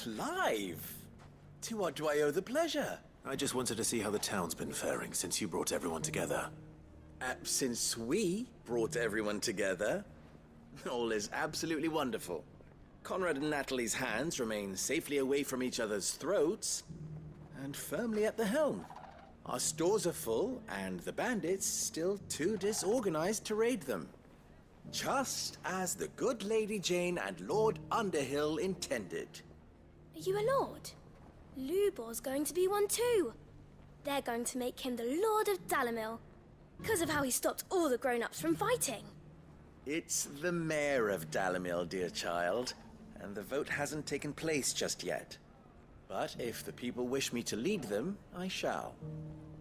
Clive! To what do I owe the pleasure? I just wanted to see how the town's been faring since you brought everyone together. Since we brought everyone together, all is absolutely wonderful. Conrad and Natalie's hands remain safely away from each other's throats and firmly at the helm. Our stores are full, and the bandits still too disorganized to raid them. Just as the good Lady Jane and Lord Underhill intended. Are you a lord? Lubor's going to be one too. They're going to make him the Lord of Dalamil, because of how he stopped all the grown-ups from fighting. It's the mayor of Dalamil, dear child, and the vote hasn't taken place just yet. But if the people wish me to lead them, I shall.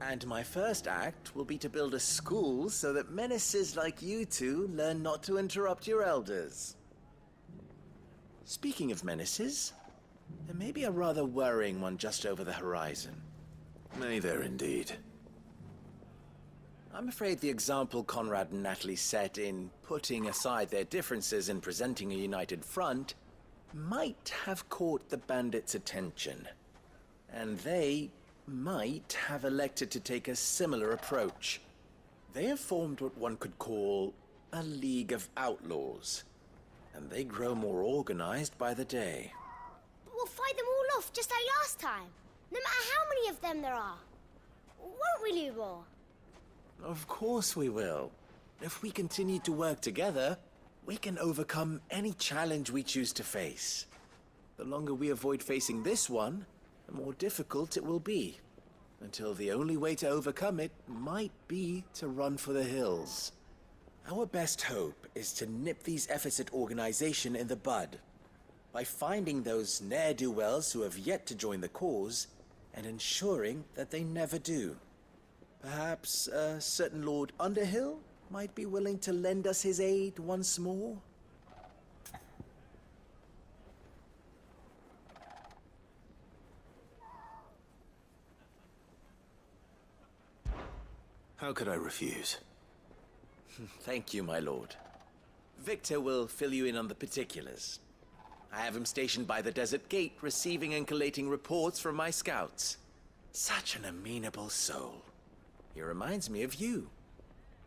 And my first act will be to build a school so that menaces like you two learn not to interrupt your elders. Speaking of menaces, there may be a rather worrying one just over the horizon. May there indeed. I'm afraid the example Conrad and Natalie set in putting aside their differences and presenting a united front might have caught the bandits' attention. And they might have elected to take a similar approach. They have formed what one could call a League of Outlaws, and they grow more organized by the day. But we'll fight them all off just like last time, no matter how many of them there are. Won't we, Lubor? Of course we will. If we continue to work together, we can overcome any challenge we choose to face. The longer we avoid facing this one, the more difficult it will be, until the only way to overcome it might be to run for the hills. Our best hope is to nip these efforts at organization in the bud, by finding those ne'er-do-wells who have yet to join the cause, and ensuring that they never do. Perhaps a certain Lord Underhill might be willing to lend us his aid once more? How could I refuse? Thank you, my lord. Victor will fill you in on the particulars. I have him stationed by the desert gate, receiving and collating reports from my scouts. Such an amenable soul. He reminds me of you.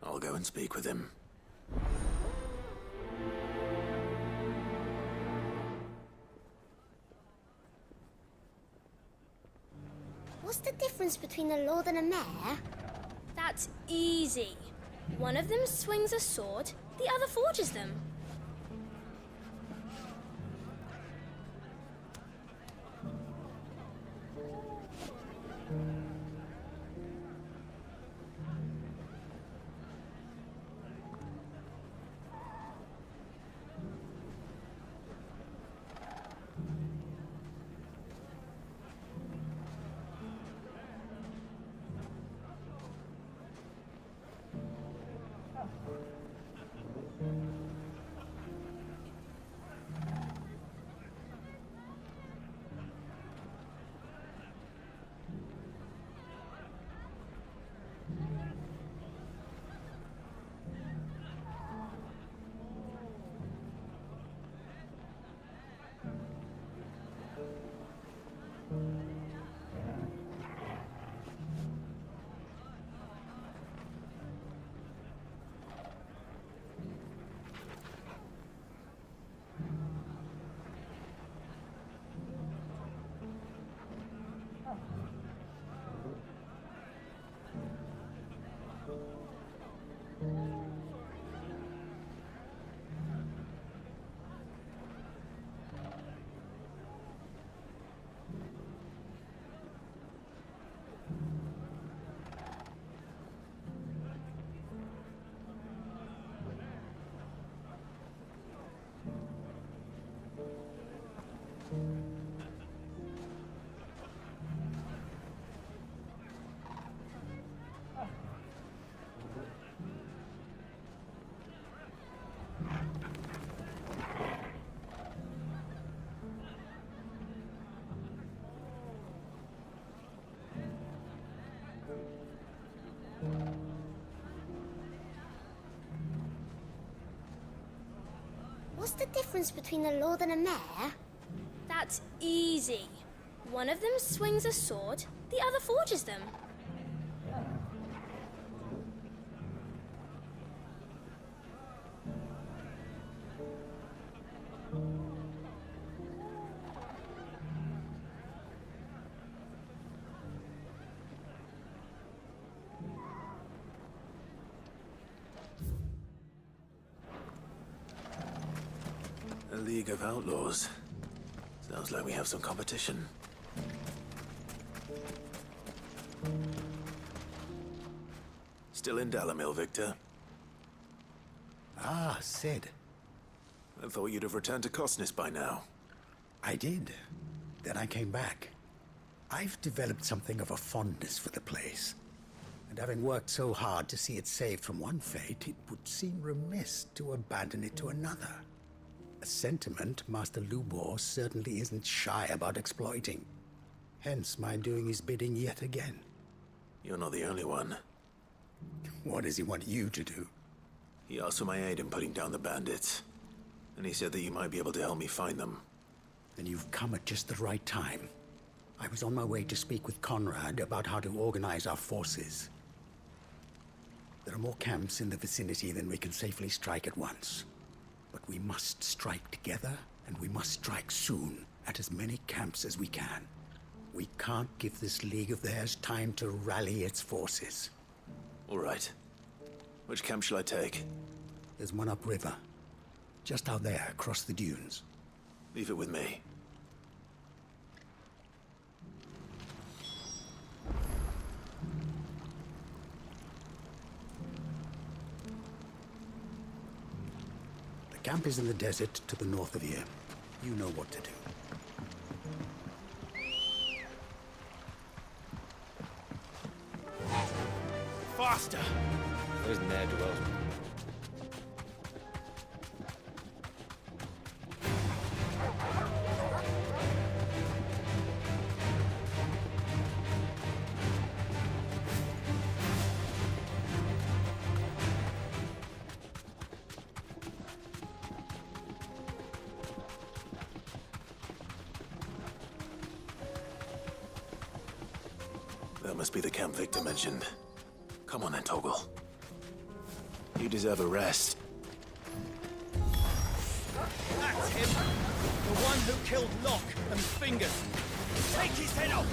I'll go and speak with him. What's the difference between a lord and a mayor? That's easy. One of them swings a sword, the other forges them. What's the difference between a lord and a mayor? That's easy. One of them swings a sword, the other forges them. A League of Outlaws. Sounds like we have some competition. Still in Dalamil, Victor? Ah, Sid. I thought you'd have returned to Cosnis by now. I did. Then I came back. I've developed something of a fondness for the place. And having worked so hard to see it saved from one fate, it would seem remiss to abandon it to another. A sentiment Master Lubor certainly isn't shy about exploiting. Hence my doing his bidding yet again. You're not the only one. What does he want you to do? He asked for my aid in putting down the bandits. And he said that you might be able to help me find them. Then you've come at just the right time. I was on my way to speak with Conrad about how to organize our forces. There are more camps in the vicinity than we can safely strike at once. But we must strike together, and we must strike soon, at as many camps as we can. We can't give this league of theirs time to rally its forces. All right. Which camp shall I take? There's one upriver. Just out there, across the dunes. Leave it with me. The camp is in the desert to the north of here. You know what to do. Faster! Those ne'er-do-wells. That must be the camp Victor mentioned. Come on then, Toggle. You deserve a rest. That's him! The one who killed Locke and Fingers! Take his head off!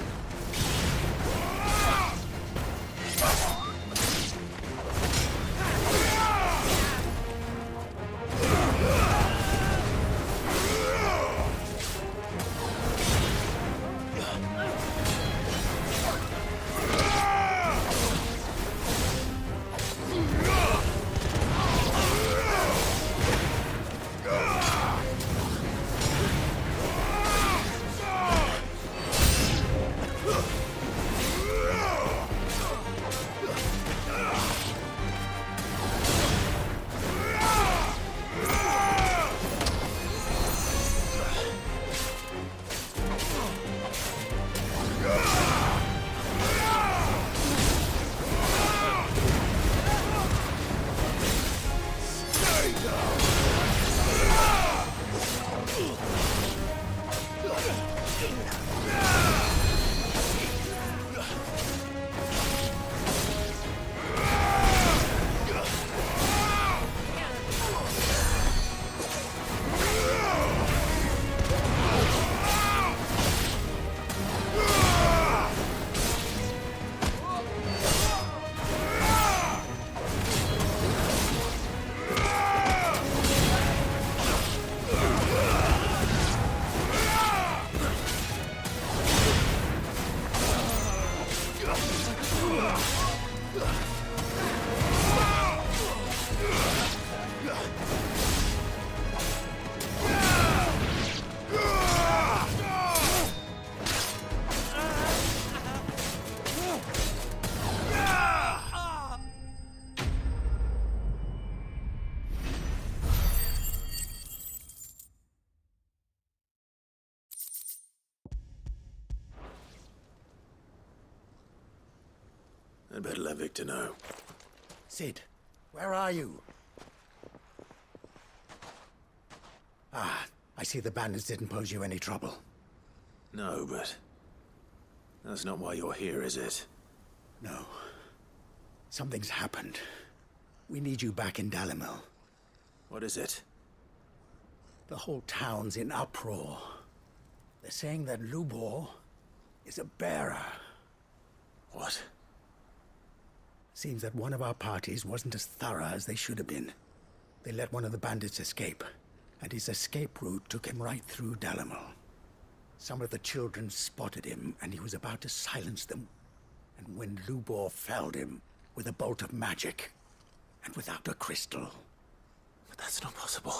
I'd better let Victor know. Sid, where are you? Ah, I see the bandits didn't pose you any trouble. No, but that's not why you're here, is it? No. Something's happened. We need you back in Dalimil. What is it? The whole town's in uproar. They're saying that Lubor is a bearer. What? Seems that one of our parties wasn't as thorough as they should have been. They let one of the bandits escape, and his escape route took him right through Dalimil. Some of the children spotted him, and he was about to silence them. And when Lubor felled him with a bolt of magic, and without a crystal. But that's not possible.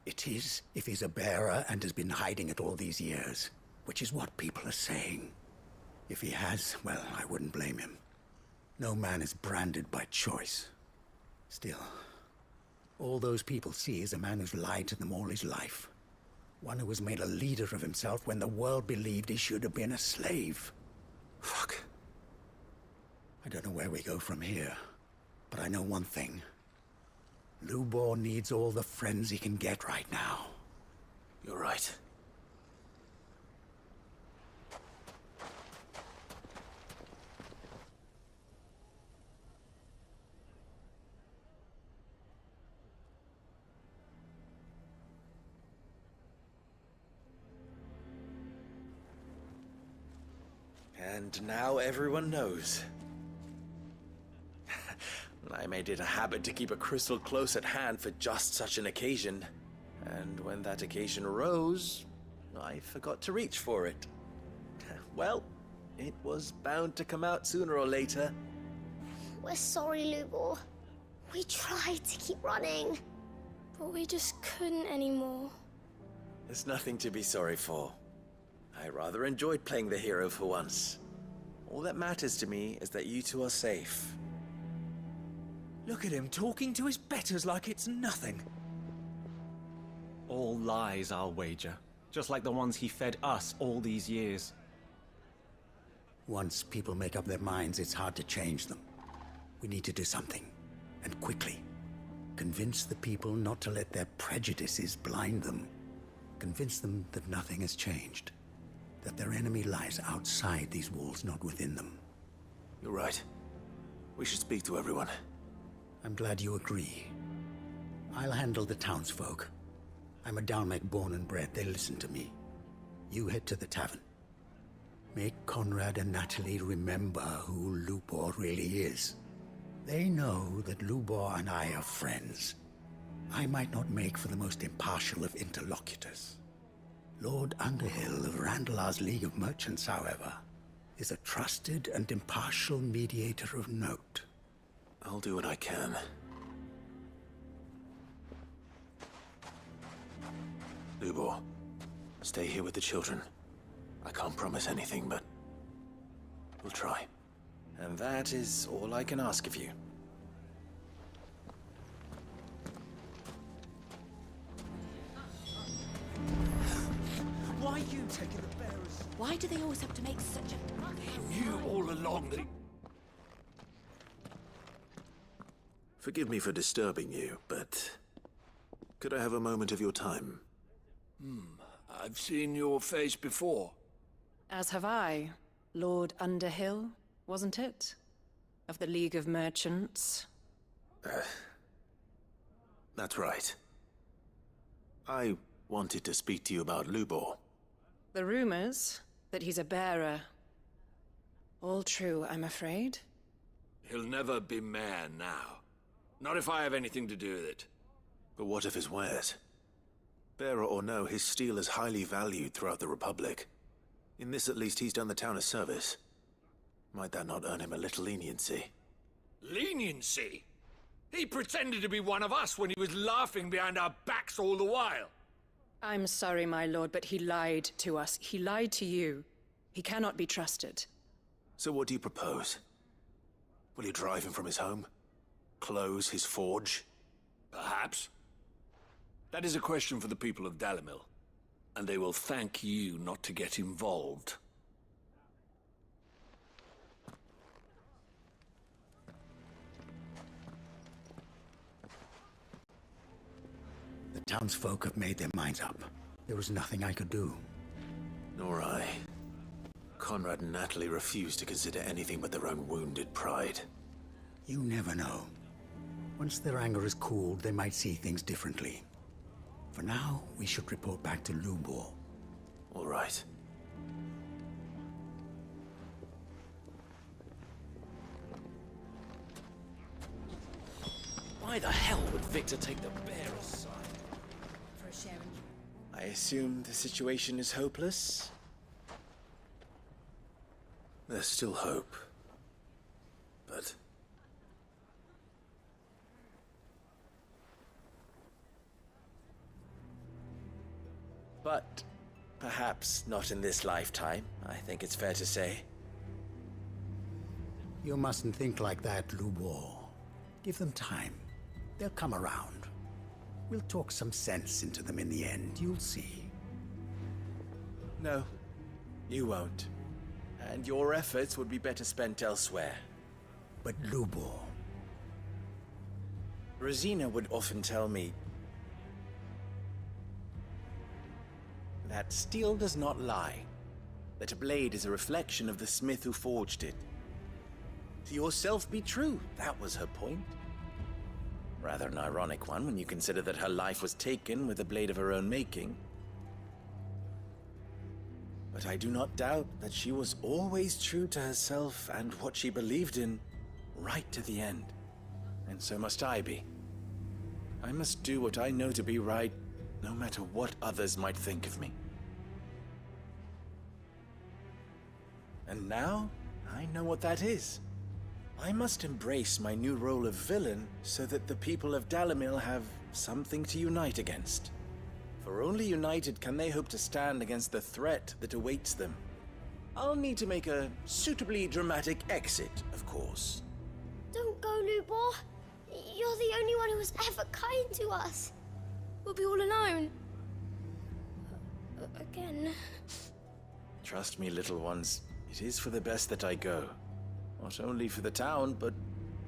It is, if he's a bearer and has been hiding it all these years, which is what people are saying. If he has, well, I wouldn't blame him. No man is branded by choice. Still, all those people see is a man who's lied to them all his life. One who was made a leader of himself when the world believed he should have been a slave. Fuck. I don't know where we go from here, but I know one thing. Lubor needs all the friends he can get right now. You're right. And now everyone knows. I made it a habit to keep a crystal close at hand for just such an occasion. And when that occasion arose, I forgot to reach for it. Well, it was bound to come out sooner or later. We're sorry, Lubor. We tried to keep running. But we just couldn't anymore. There's nothing to be sorry for. I rather enjoyed playing the hero for once. All that matters to me is that you two are safe. Look at him talking to his betters like it's nothing. All lies, I'll wager. Just like the ones he fed us all these years. Once people make up their minds, it's hard to change them. We need to do something, and quickly. Convince the people not to let their prejudices blind them. Convince them that nothing has changed. That their enemy lies outside these walls, not within them. You're right. We should speak to everyone. I'm glad you agree. I'll handle the townsfolk. I'm a Dalmec born and bred. They listen to me. You head to the tavern. Make Conrad and Natalie remember who Lubor really is. They know that Lubor and I are friends. I might not make for the most impartial of interlocutors. Lord Underhill of Randalar's League of Merchants, however, is a trusted and impartial mediator of note. I'll do what I can. Lubor, stay here with the children. I can't promise anything, but we'll try. And that is all I can ask of you. Why are you taking the bearers? Why do they always have to make such a... You all along the... Forgive me for disturbing you, but could I have a moment of your time? I've seen your face before. As have I. Lord Underhill, wasn't it? Of the League of Merchants. That's right. I wanted to speak to you about Lubor. The rumors that he's a bearer. All true, I'm afraid. He'll never be mayor now. Not if I have anything to do with it. But what of his wares? Bearer or no, his steel is highly valued throughout the Republic. In this at least, he's done the town a service. Might that not earn him a little leniency? Leniency? He pretended to be one of us when he was laughing behind our backs all the while. I'm sorry, my lord, but he lied to us. He lied to you. He cannot be trusted. So what do you propose? Will you drive him from his home? Close his forge? Perhaps. That is a question for the people of Dalimil, and they will thank you not to get involved. The townsfolk have made their minds up. There was nothing I could do. Nor I. Conrad and Natalie refuse to consider anything but their own wounded pride. You never know. Once their anger is cooled, they might see things differently. For now, we should report back to Lubor. All right. Why the hell would Victor take the bearer's side? For a sharing. I assume the situation is hopeless? There's still hope. But... But perhaps not in this lifetime, I think it's fair to say. You mustn't think like that, Lubor. Give them time. They'll come around. We'll talk some sense into them in the end, you'll see. No, you won't. And your efforts would be better spent elsewhere. But Lubor... Rosina would often tell me that steel does not lie, that a blade is a reflection of the smith who forged it. To yourself be true, that was her point. Rather an ironic one when you consider that her life was taken with a blade of her own making. But I do not doubt that she was always true to herself and what she believed in, right to the end. And so must I be. I must do what I know to be right, no matter what others might think of me. And now, I know what that is. I must embrace my new role of villain so that the people of Dalimil have something to unite against. For only united can they hope to stand against the threat that awaits them. I'll need to make a suitably dramatic exit, of course. Don't go, Lubor. You're the only one who was ever kind to us. We'll be all alone. Again. Trust me, little ones, it is for the best that I go. Not only for the town, but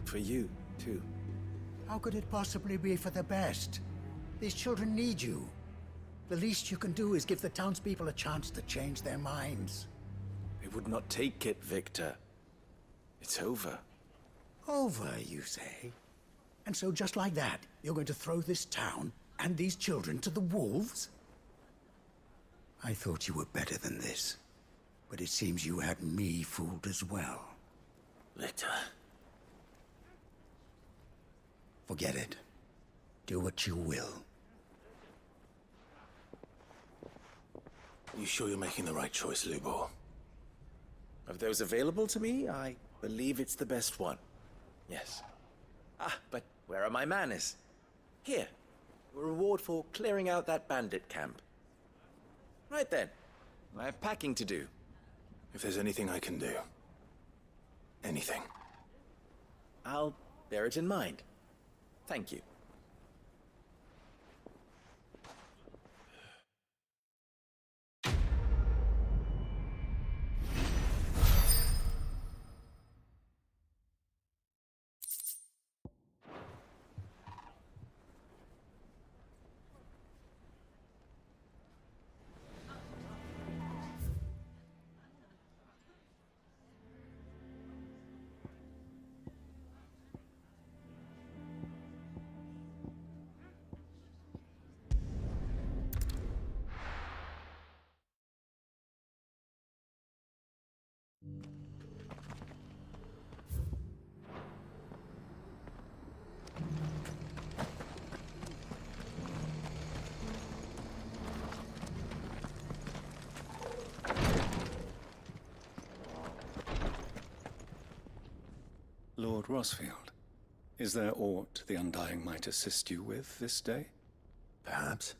for you, too. How could it possibly be for the best? These children need you. The least you can do is give the townspeople a chance to change their minds. They would not take it, Victor. It's over. Over, you say? And so just like that, you're going to throw this town and these children to the wolves? I thought you were better than this. But it seems you had me fooled as well. Victor... Forget it. Do what you will. You sure you're making the right choice, Lubor? Of those available to me, I believe it's the best one. Yes. Ah, but where are my manners? Here. A reward for clearing out that bandit camp. Right then. I have packing to do. If there's anything I can do... anything. I'll bear it in mind. Thank you. Lord Rosfield, is there aught the Undying might assist you with this day? Perhaps.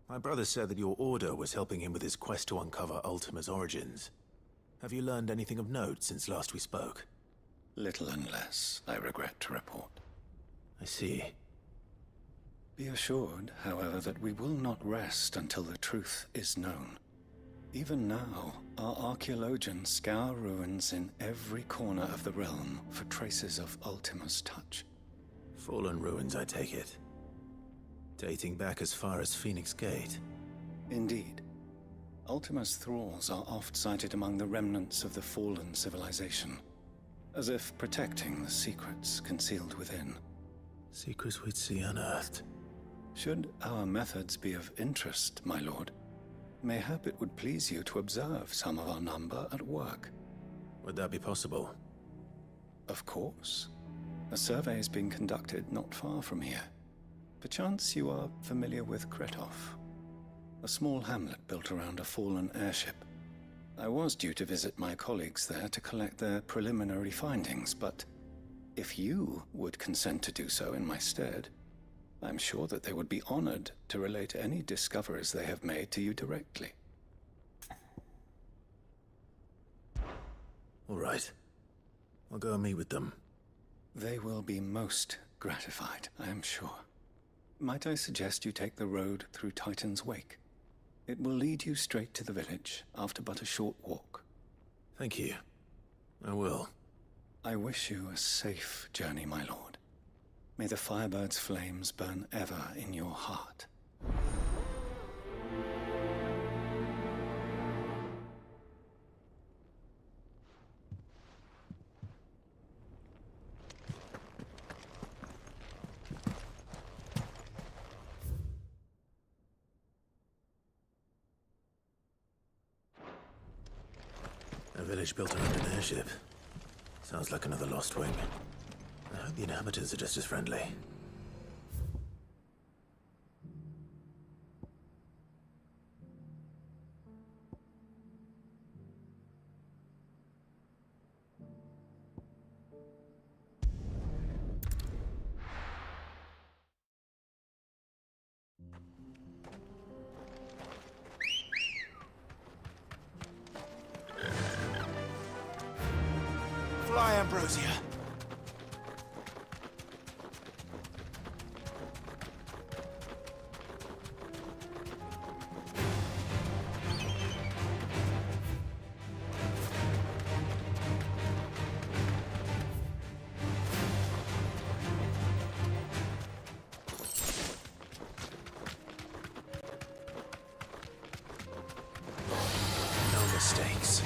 My brother said that your order was helping him with his quest to uncover Ultima's origins. Have you learned anything of note since last we spoke? Little unless, I regret to report. I see. Be assured, however, that we will not rest until the truth is known. Even now, our archaeologians scour ruins in every corner of the realm for traces of Ultima's touch. Fallen ruins, I take it. Dating back as far as Phoenix Gate. Indeed. Ultima's thralls are oft sighted among the remnants of the fallen civilization, as if protecting the secrets concealed within. Secrets we'd see unearthed. Should our methods be of interest, my lord, mayhap it would please you to observe some of our number at work. Would that be possible? Of course. A survey is being conducted not far from here. Perchance you are familiar with Kretov, a small hamlet built around a fallen airship. I was due to visit my colleagues there to collect their preliminary findings, but if you would consent to do so in my stead, I'm sure that they would be honored to relate any discoveries they have made to you directly. All right. I'll go and meet with them. They will be most gratified, I am sure. Might I suggest you take the road through Titan's Wake? It will lead you straight to the village after but a short walk. Thank you. I will. I wish you a safe journey, my lord. May the Firebird's flames burn ever in your heart. A village built around an airship. Sounds like another lost wing. I hope the inhabitants are just as friendly. Fly, Ambrosia. No mistakes.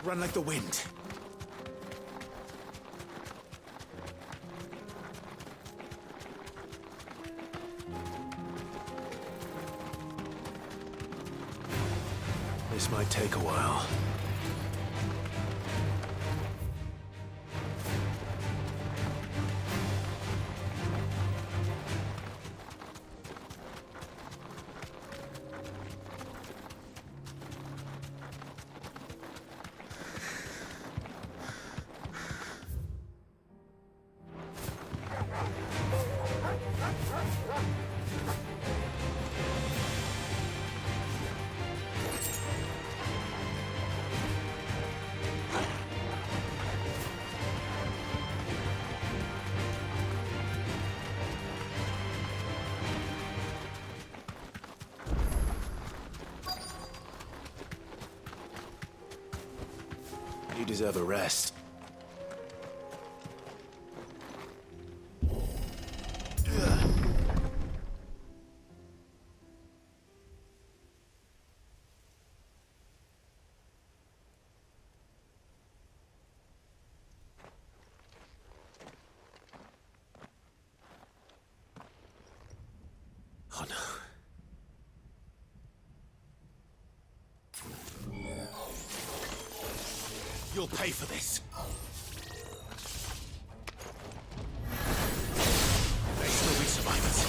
Run like the wind. This might take a while. You deserve a rest. Oh no. You'll pay for this. May still be survivors.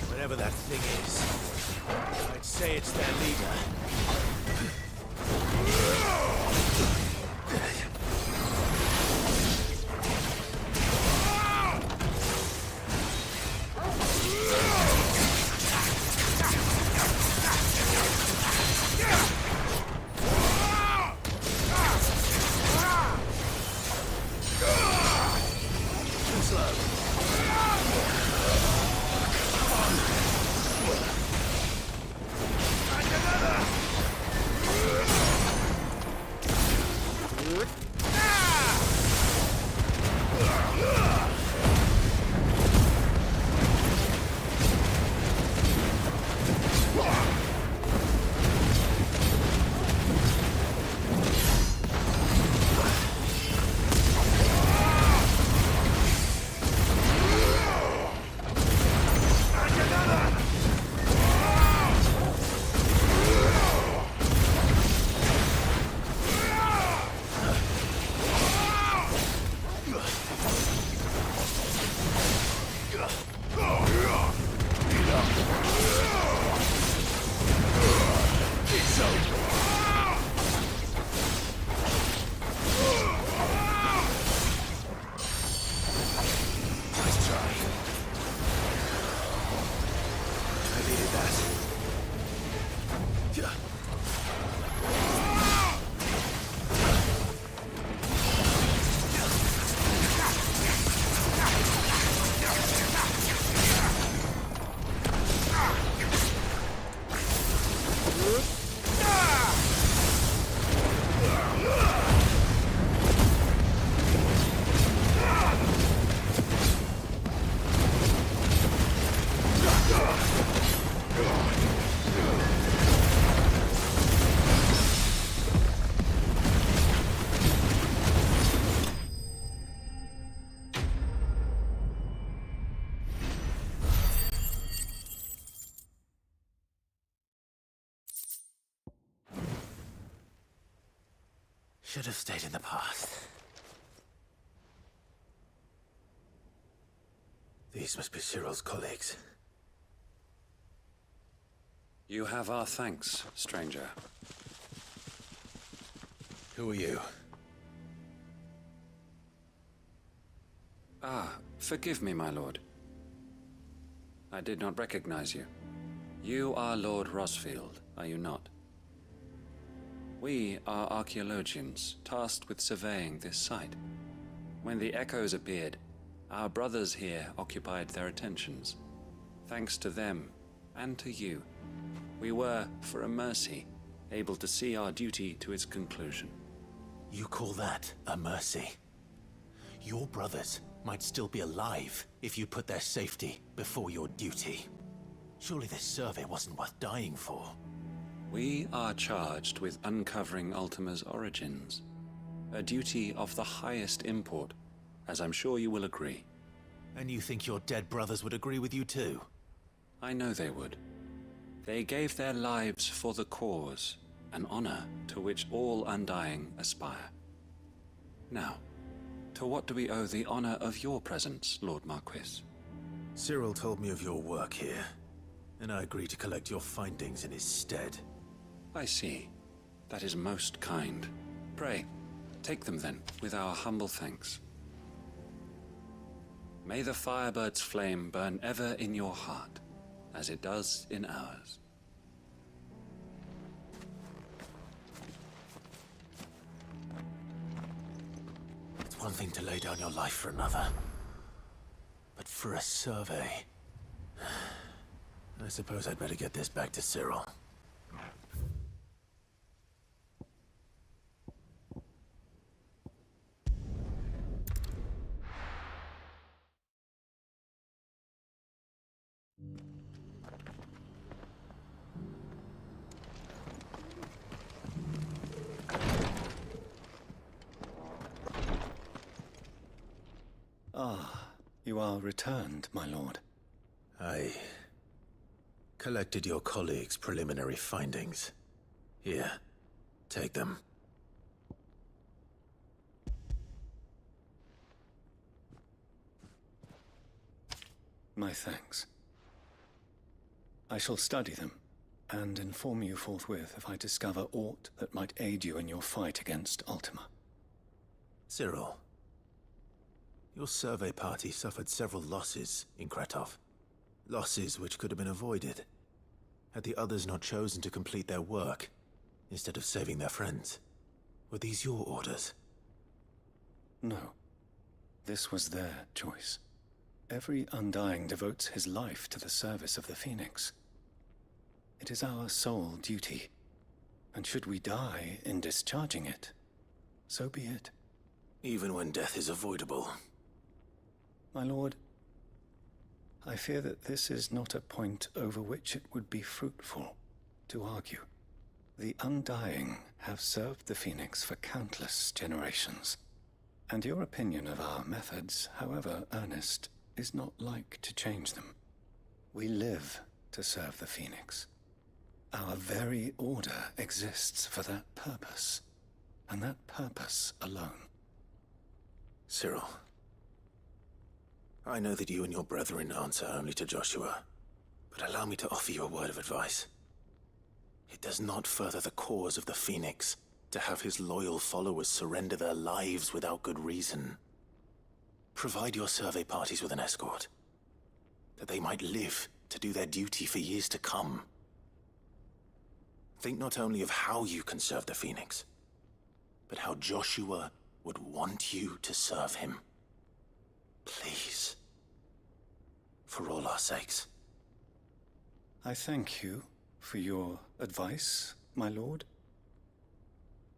Whatever that thing is, I'd say it's their leader. Too slow. Should have stayed in the path. These must be Cyril's colleagues. You have our thanks, stranger. Who are you? Ah, forgive me, my lord. I did not recognize you. You are Lord Rosfield, are you not? We are archaeologians, tasked with surveying this site. When the echoes appeared, our brothers here occupied their attentions. Thanks to them, and to you, we were, for a mercy, able to see our duty to its conclusion. You call that a mercy? Your brothers might still be alive if you put their safety before your duty. Surely this survey wasn't worth dying for. We are charged with uncovering Ultima's origins. A duty of the highest import, as I'm sure you will agree. And you think your dead brothers would agree with you too? I know they would. They gave their lives for the cause, an honor to which all Undying aspire. Now, to what do we owe the honor of your presence, Lord Marquis? Cyril told me of your work here, and I agreed to collect your findings in his stead. I see. That is most kind. Pray, take them then, with our humble thanks. May the Firebird's flame burn ever in your heart, as it does in ours. It's one thing to lay down your life for another, but for a survey... I suppose I'd better get this back to Cyril. Ah, you are returned, my lord. I collected your colleagues' preliminary findings. Here, take them. My thanks. I shall study them, and inform you forthwith if I discover aught that might aid you in your fight against Ultima. Cyril, your survey party suffered several losses in Kretov. Losses which could have been avoided, had the others not chosen to complete their work, instead of saving their friends. Were these your orders? No. This was their choice. Every Undying devotes his life to the service of the Phoenix. It is our sole duty, and should we die in discharging it, so be it. Even when death is avoidable. My lord, I fear that this is not a point over which it would be fruitful to argue. The Undying have served the Phoenix for countless generations, and your opinion of our methods, however earnest, is not like to change them. We live to serve the Phoenix. Our very order exists for that purpose, and that purpose alone. Cyril, I know that you and your brethren answer only to Joshua, but allow me to offer you a word of advice. It does not further the cause of the Phoenix to have his loyal followers surrender their lives without good reason. Provide your survey parties with an escort, that they might live to do their duty for years to come. Think not only of how you can serve the Phoenix, but how Joshua would want you to serve him. Please. For all our sakes. I thank you for your advice, my lord.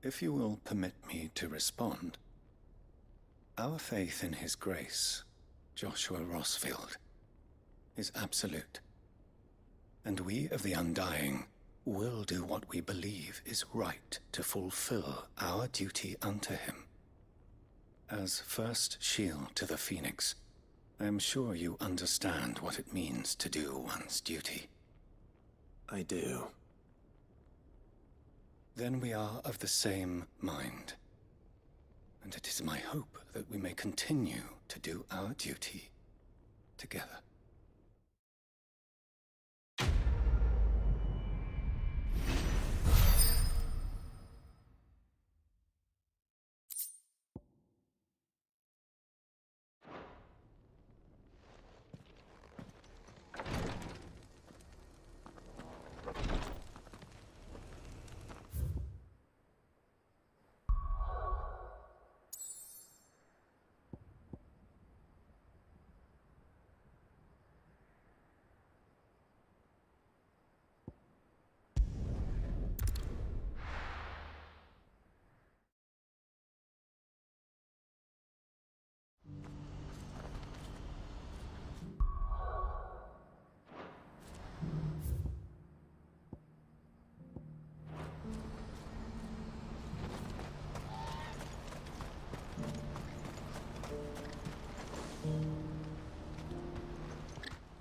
If you will permit me to respond, our faith in his grace, Joshua Rossfield, is absolute. And we of the Undying will do what we believe is right to fulfill our duty unto him. As first shield to the Phoenix, I am sure you understand what it means to do one's duty. I do. Then we are of the same mind. And it is my hope that we may continue to do our duty together.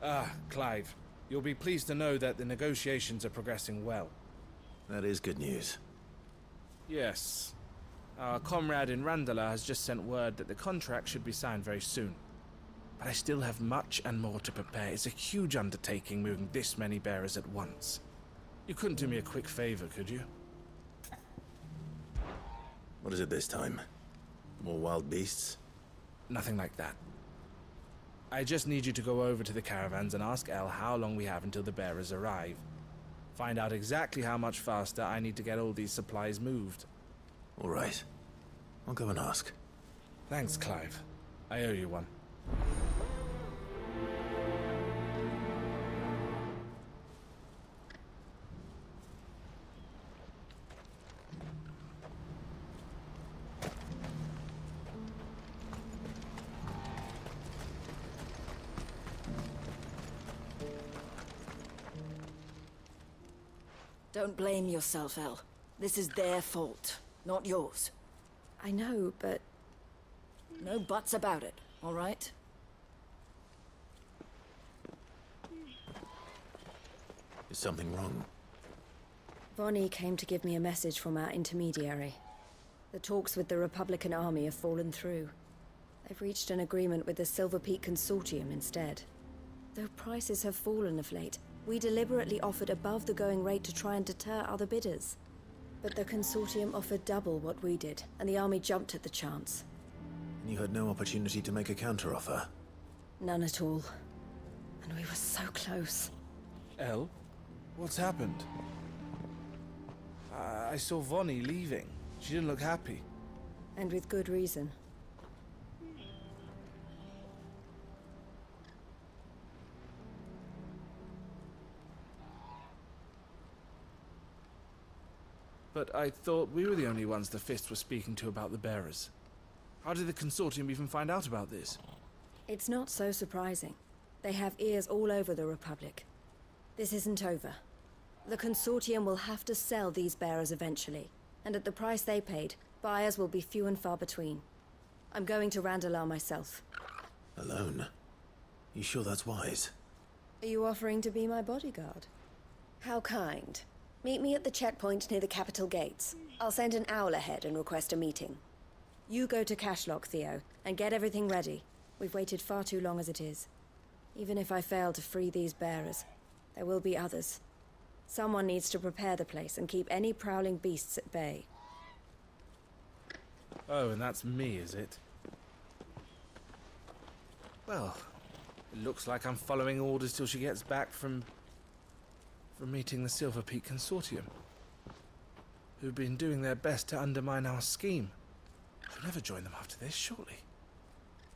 Ah, Clive. You'll be pleased to know that the negotiations are progressing well. That is good news. Yes. Our comrade in Randala has just sent word that the contract should be signed very soon. But I still have much and more to prepare. It's a huge undertaking moving this many bearers at once. You couldn't do me a quick favor, could you? What is it this time? More wild beasts? Nothing like that. I just need you to go over to the caravans and ask El how long we have until the bearers arrive. Find out exactly how much faster I need to get all these supplies moved. All right. I'll go and ask. Thanks, Clive. I owe you one. Don't blame yourself, El. This is their fault, not yours. I know, but... No buts about it, all right? Is something wrong? Vonnie came to give me a message from our intermediary. The talks with the Republican army have fallen through. They've reached an agreement with the Silver Peak Consortium instead. Though prices have fallen of late, we deliberately offered above the going rate to try and deter other bidders. But the Consortium offered double what we did, and the army jumped at the chance. And you had no opportunity to make a counteroffer? None at all. And we were so close. El? What's happened? I saw Vonnie leaving. She didn't look happy. And with good reason. But I thought we were the only ones the Fist were speaking to about the bearers. How did the Consortium even find out about this? It's not so surprising. They have ears all over the Republic. This isn't over. The Consortium will have to sell these bearers eventually, and at the price they paid, buyers will be few and far between. I'm going to Randalar myself. Alone? You sure that's wise? Are you offering to be my bodyguard? How kind. Meet me at the checkpoint near the capital gates. I'll send an owl ahead and request a meeting. You go to Cashlock, Theo, and get everything ready. We've waited far too long as it is. Even if I fail to free these bearers, there will be others. Someone needs to prepare the place and keep any prowling beasts at bay. Oh, and that's me, is it? Well, it looks like I'm following orders till she gets back from meeting the Silver Peak Consortium, who've been doing their best to undermine our scheme. She'll never join them after this, surely.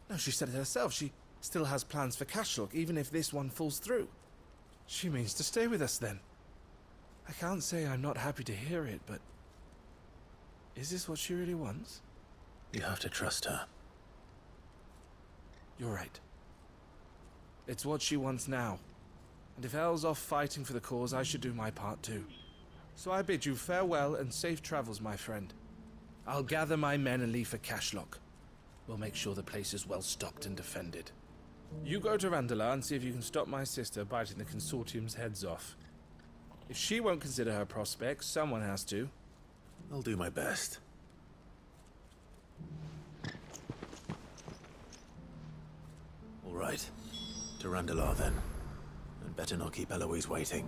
No, she said it herself. She still has plans for Cashlock, even if this one falls through. She means to stay with us, then. I can't say I'm not happy to hear it, but... is this what she really wants? You have to trust her. You're right. It's what she wants now. And if El's off fighting for the cause, I should do my part too. So I bid you farewell and safe travels, my friend. I'll gather my men and leave for Cashlock. We'll make sure the place is well stocked and defended. You go to Randalar and see if you can stop my sister biting the Consortium's heads off. If she won't consider her prospects, someone has to. I'll do my best. All right. To Randalar, then. And better not keep Eloise waiting.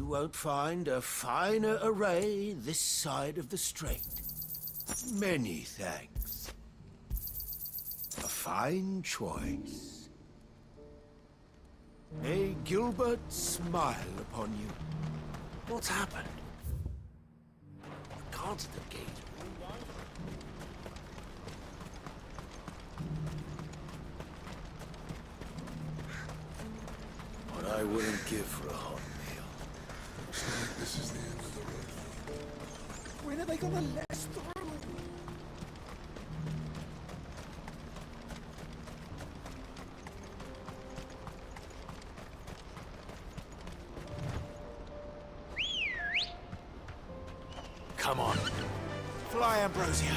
won't find a finer array this side of the strait. Many thanks. A fine choice. May Gilbert smile upon you. What's happened? The guards at the gate. What I wouldn't give for a hot meal. Looks like this is the end of the road. When are they gonna let us through? Come on. Fly, Ambrosia.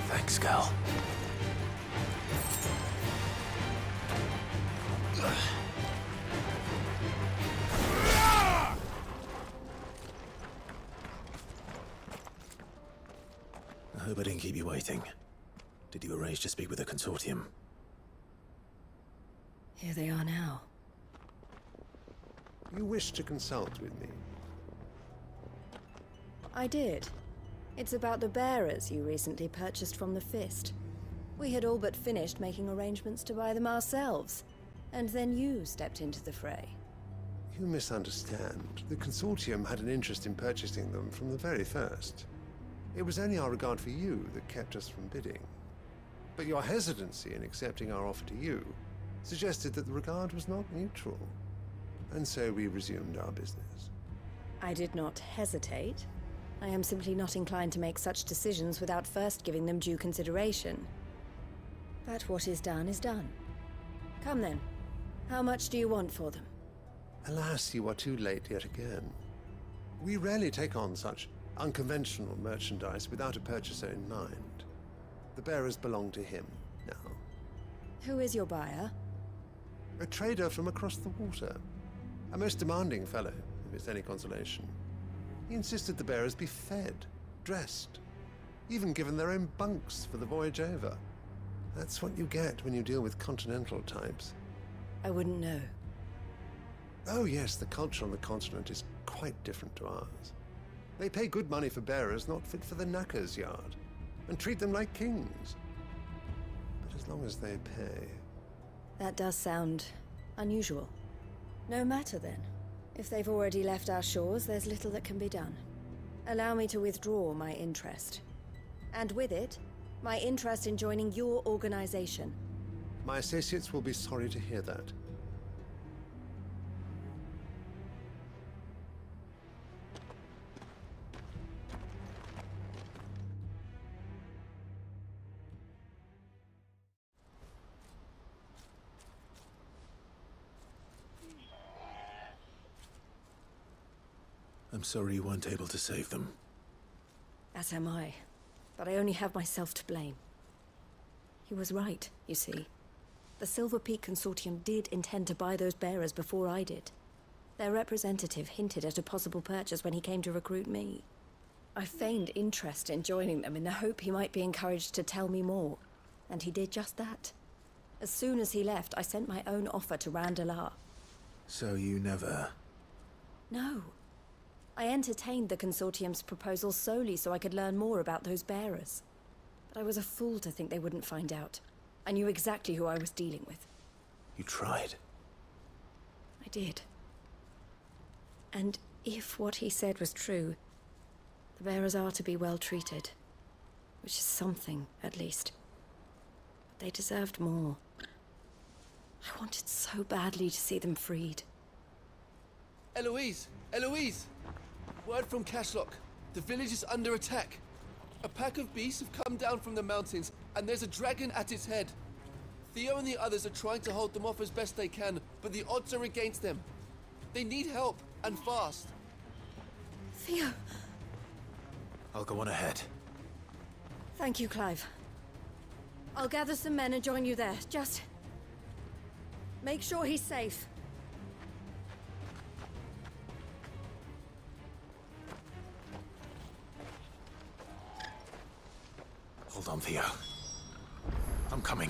Thanks, Gal. I hope I didn't keep you waiting. Did you arrange to speak with the consortium? Here they are now. You wish to consult with me? I did. It's about the bearers you recently purchased from the Fist. We had all but finished making arrangements to buy them ourselves, and then you stepped into the fray. You misunderstand. The consortium had an interest in purchasing them from the very first. It was only our regard for you that kept us from bidding. But your hesitancy in accepting our offer to you suggested that the regard was not mutual. And so we resumed our business. I did not hesitate. I am simply not inclined to make such decisions without first giving them due consideration. But what is done is done. Come then. How much do you want for them? Alas, you are too late yet again. We rarely take on such unconventional merchandise without a purchaser in mind. The bearers belong to him now. Who is your buyer? A trader from across the water. A most demanding fellow, if it's any consolation. He insisted the bearers be fed, dressed, even given their own bunks for the voyage over. That's what you get when you deal with continental types. I wouldn't know. Oh yes, the culture on the continent is quite different to ours. They pay good money for bearers not fit for the knacker's yard, and treat them like kings. But as long as they pay... That does sound unusual. No matter then. If they've already left our shores, there's little that can be done. Allow me to withdraw my interest. And with it, my interest in joining your organization. My associates will be sorry to hear that. I'm sorry you weren't able to save them. As am I. But I only have myself to blame. He was right, you see. The Silver Peak Consortium did intend to buy those bearers before I did. Their representative hinted at a possible purchase when he came to recruit me. I feigned interest in joining them in the hope he might be encouraged to tell me more, and he did just that. As soon as he left, I sent my own offer to Randalar. So you never... No. I entertained the Consortium's proposal solely so I could learn more about those bearers. But I was a fool to think they wouldn't find out. I knew exactly who I was dealing with. You tried. I did. And if what he said was true, the bearers are to be well treated. Which is something, at least. But they deserved more. I wanted so badly to see them freed. Eloise! Eloise! Word from Cashlock. The village is under attack. A pack of beasts have come down from the mountains, and there's a dragon at its head. Theo and the others are trying to hold them off as best they can, but the odds are against them. They need help, and fast. Theo! I'll go on ahead. Thank you, Clive. I'll gather some men and join you there. Just make sure he's safe. Hold on, Theo. I'm coming.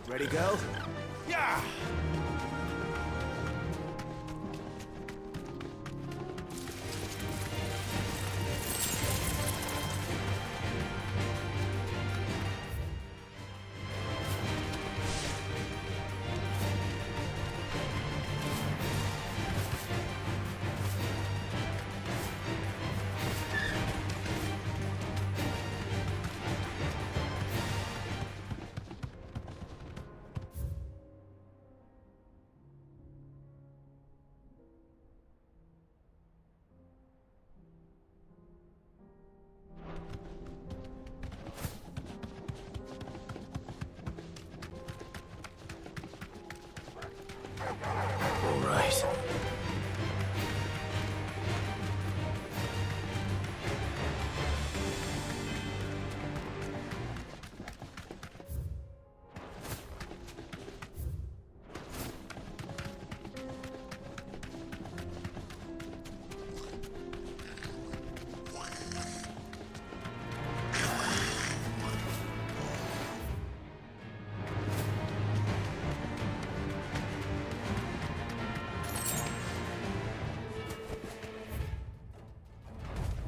Ready, girl? Yeah! All right.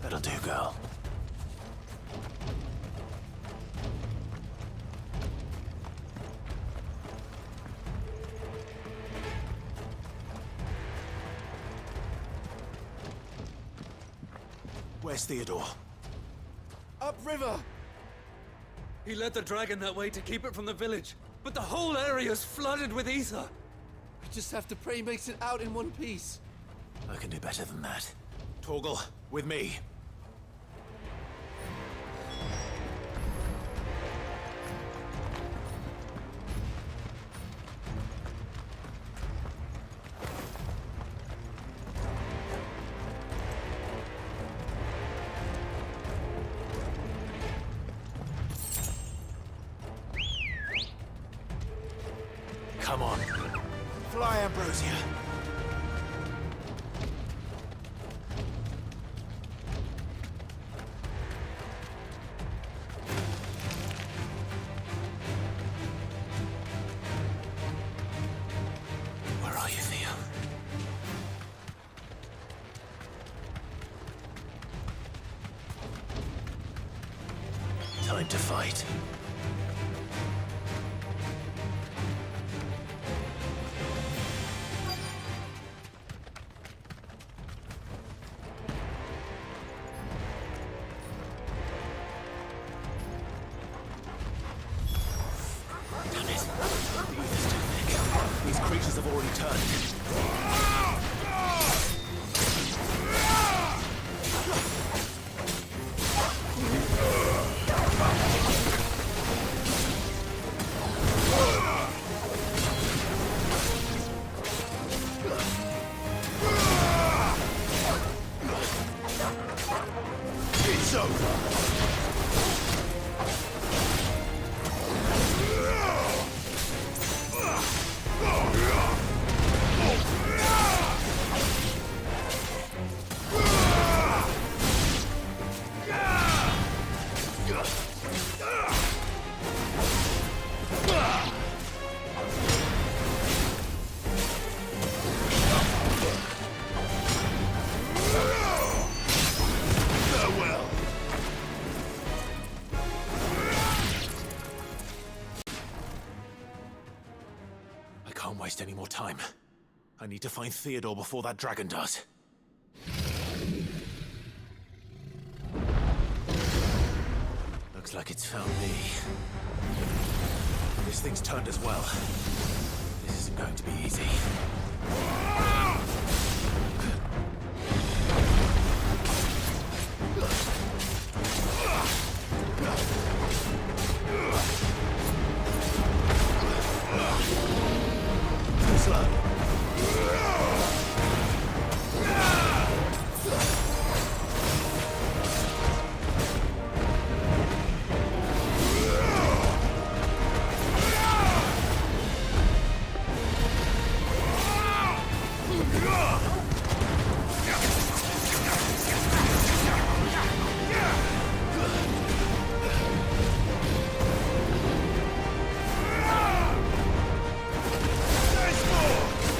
That'll do, girl. Where's Theodore? Upriver! He led the dragon that way to keep it from the village, but the whole area's flooded with ether. We just have to pray he makes it out in one piece. I can do better than that. Torgal, with me. Come on. Fly, Ambrosia. Where are you, Theo? Time to fight. Damn it. The ether's too thick. These creatures have already turned. It's over. Farewell. I can't waste any more time. I need to find Theodore before that dragon does. Looks like it's found me. This thing's turned as well. This isn't going to be easy. Too slow. There's more!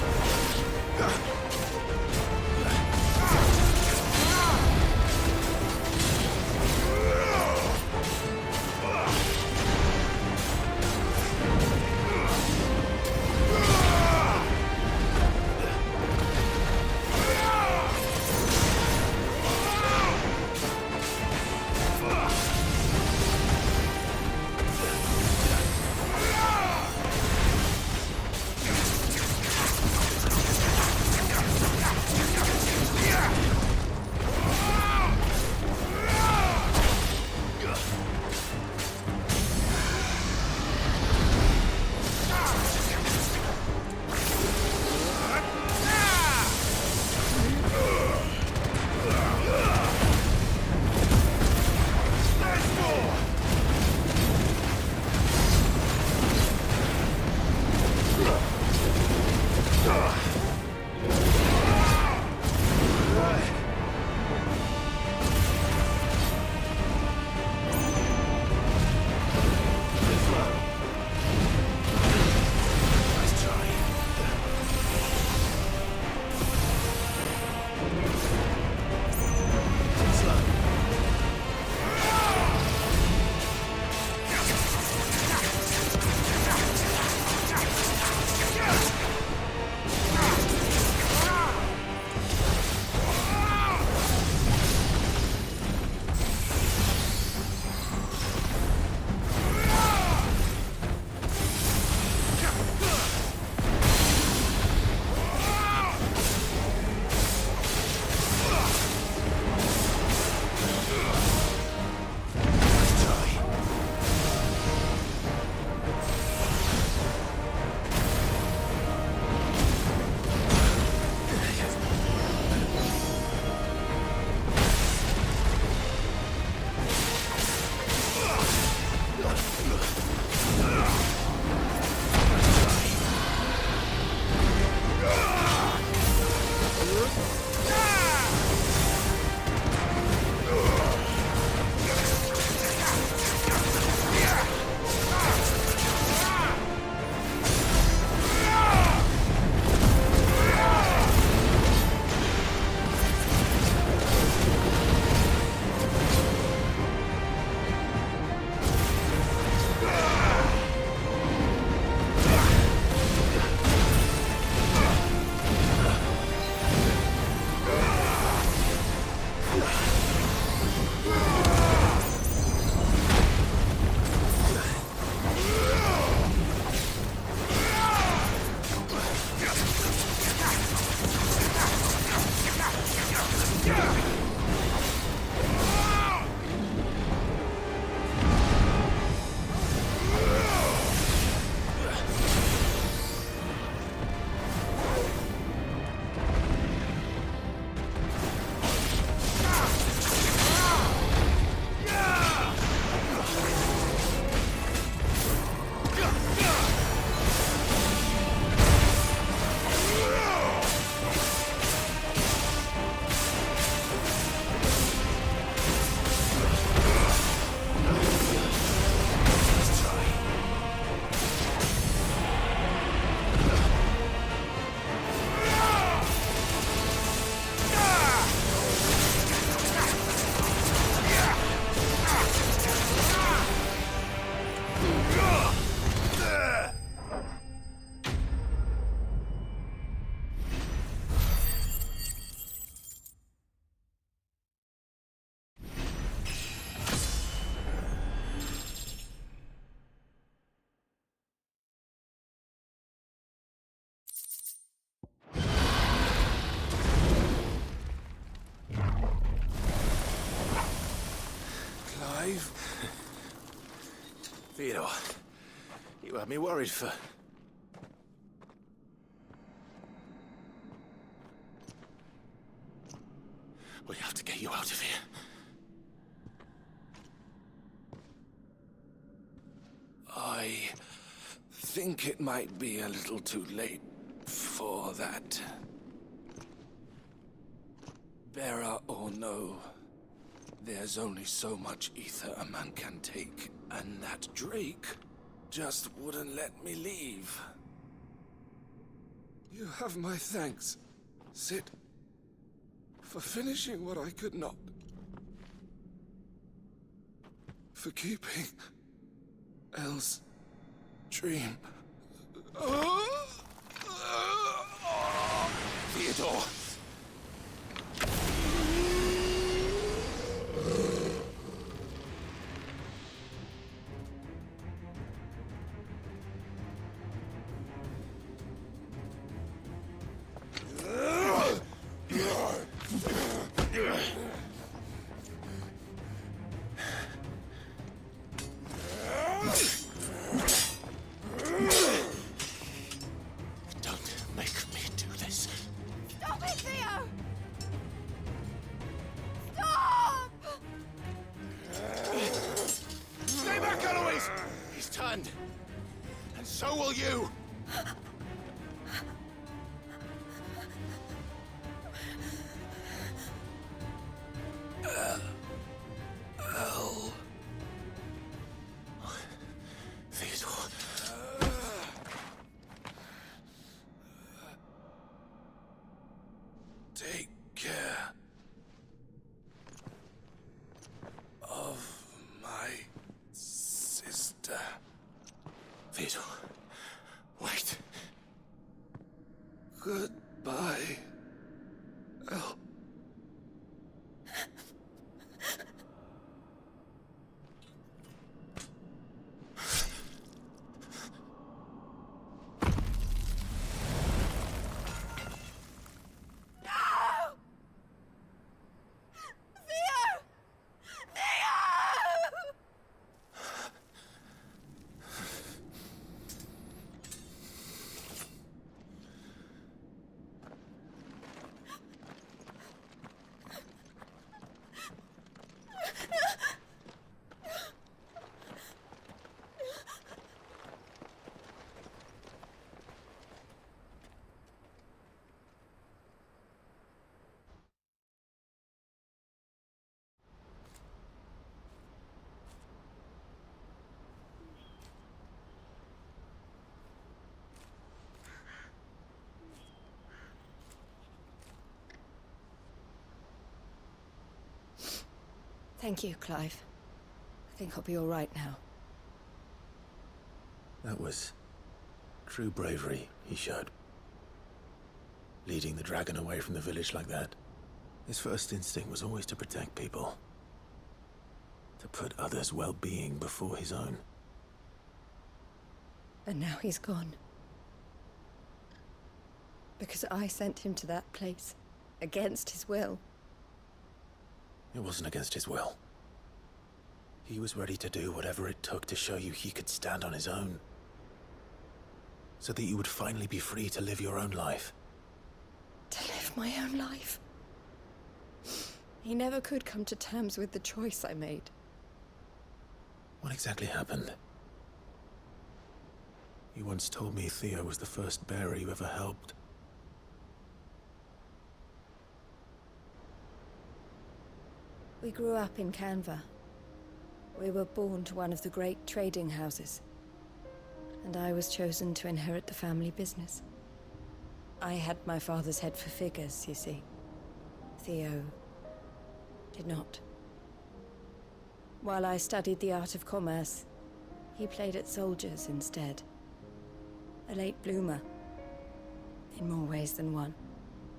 Theodore, you had me worried for... We have to get you out of here. I think it might be a little too late for that. Bearer or no, there's only so much ether a man can take, and that Drake just wouldn't let me leave. You have my thanks, Sid, for finishing what I could not. For keeping Elle's dream. Theodore! Don't make me do this. Stop it, Theo! Stop! Stay back, Eloise! He's turned. And so will you! Elle. Theodore. Take care of my sister. Theodore. Wait. Goodbye, Elle. Thank you, Clive. I think I'll be all right now. That was true bravery he showed. Leading the dragon away from the village like that. His first instinct was always to protect people. To put others' well-being before his own. And now he's gone. Because I sent him to that place, against his will. It wasn't against his will. He was ready to do whatever it took to show you he could stand on his own. So that you would finally be free to live your own life. To live my own life. He never could come to terms with the choice I made. What exactly happened? You once told me Theo was the first bearer you ever helped. We grew up in Canva. We were born to one of the great trading houses. And I was chosen to inherit the family business. I had my father's head for figures, you see. Theo did not. While I studied the art of commerce, he played at soldiers instead. A late bloomer, in more ways than one.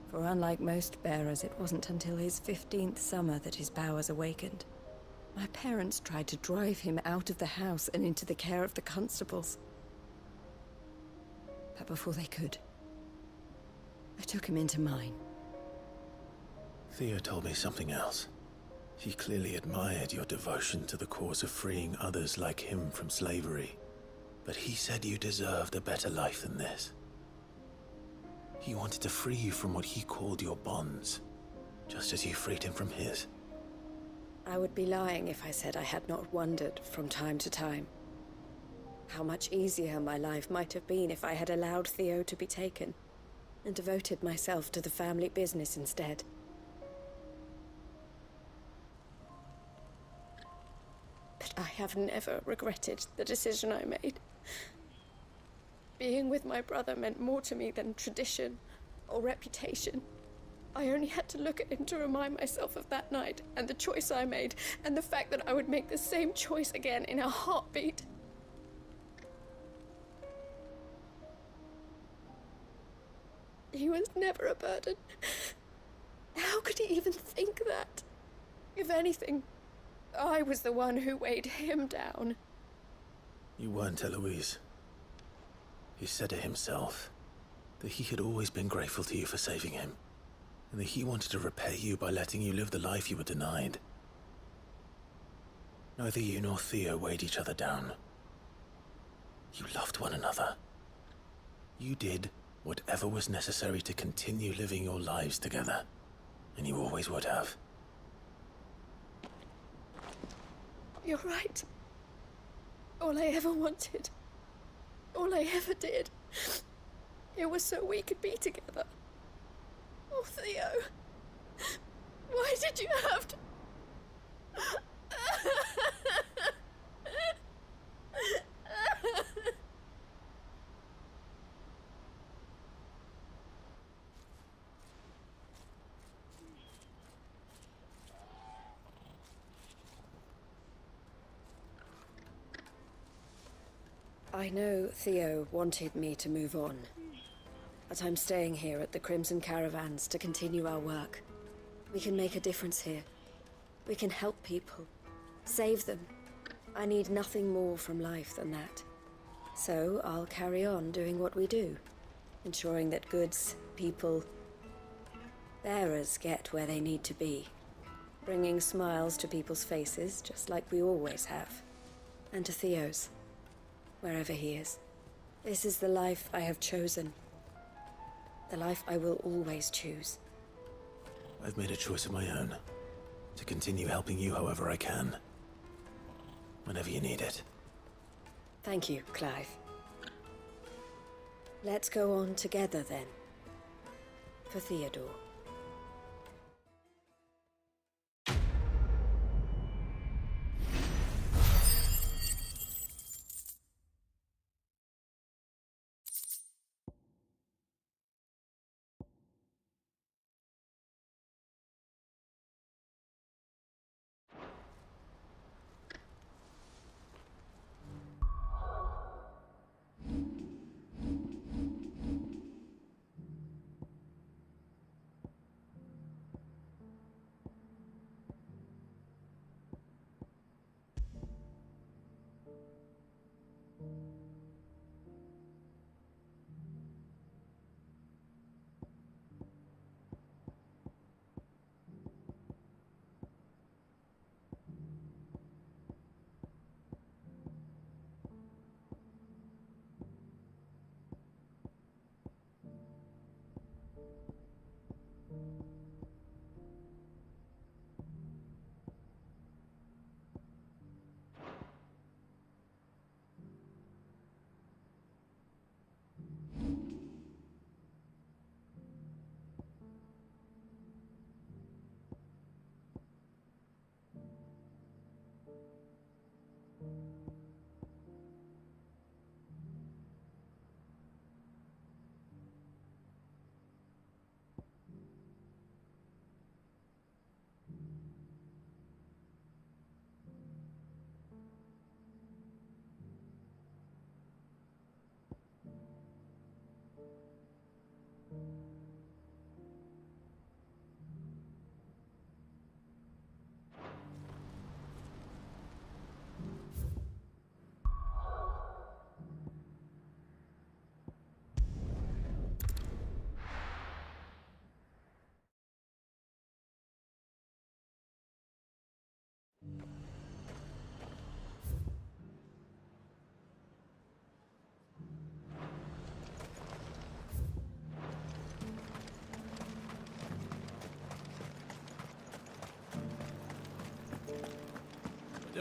For unlike most bearers, it wasn't until his 15th summer that his powers awakened. My parents tried to drive him out of the house and into the care of the constables. But before they could, I took him into mine. Theo told me something else. He clearly admired your devotion to the cause of freeing others like him from slavery. But he said you deserved a better life than this. He wanted to free you from what he called your bonds, just as you freed him from his. I would be lying if I said I had not wondered from time to time how much easier my life might have been if I had allowed Theo to be taken and devoted myself to the family business instead. But I have never regretted the decision I made. Being with my brother meant more to me than tradition or reputation. I only had to look at him to remind myself of that night and the choice I made and the fact that I would make the same choice again in a heartbeat. He was never a burden. How could he even think that? If anything, I was the one who weighed him down. You weren't, Eloise. He said it himself, that he had always been grateful to you for saving him, and that he wanted to repay you by letting you live the life you were denied. Neither you nor Theo weighed each other down. You loved one another. You did whatever was necessary to continue living your lives together, and you always would have. You're right. All I ever wanted, all I ever did, it was so we could be together. Oh, Theo, why did you have to... I know Theo wanted me to move on, but I'm staying here at the Crimson Caravans to continue our work. We can make a difference here. We can help people, save them. I need nothing more from life than that. So I'll carry on doing what we do, ensuring that goods, people, bearers get where they need to be, bringing smiles to people's faces just like we always have, and to Theo's, wherever he is. This is the life I have chosen. The life I will always choose. I've made a choice of my own, to continue helping you however I can, whenever you need it. Thank you, Clive. Let's go on together then. For Theodore.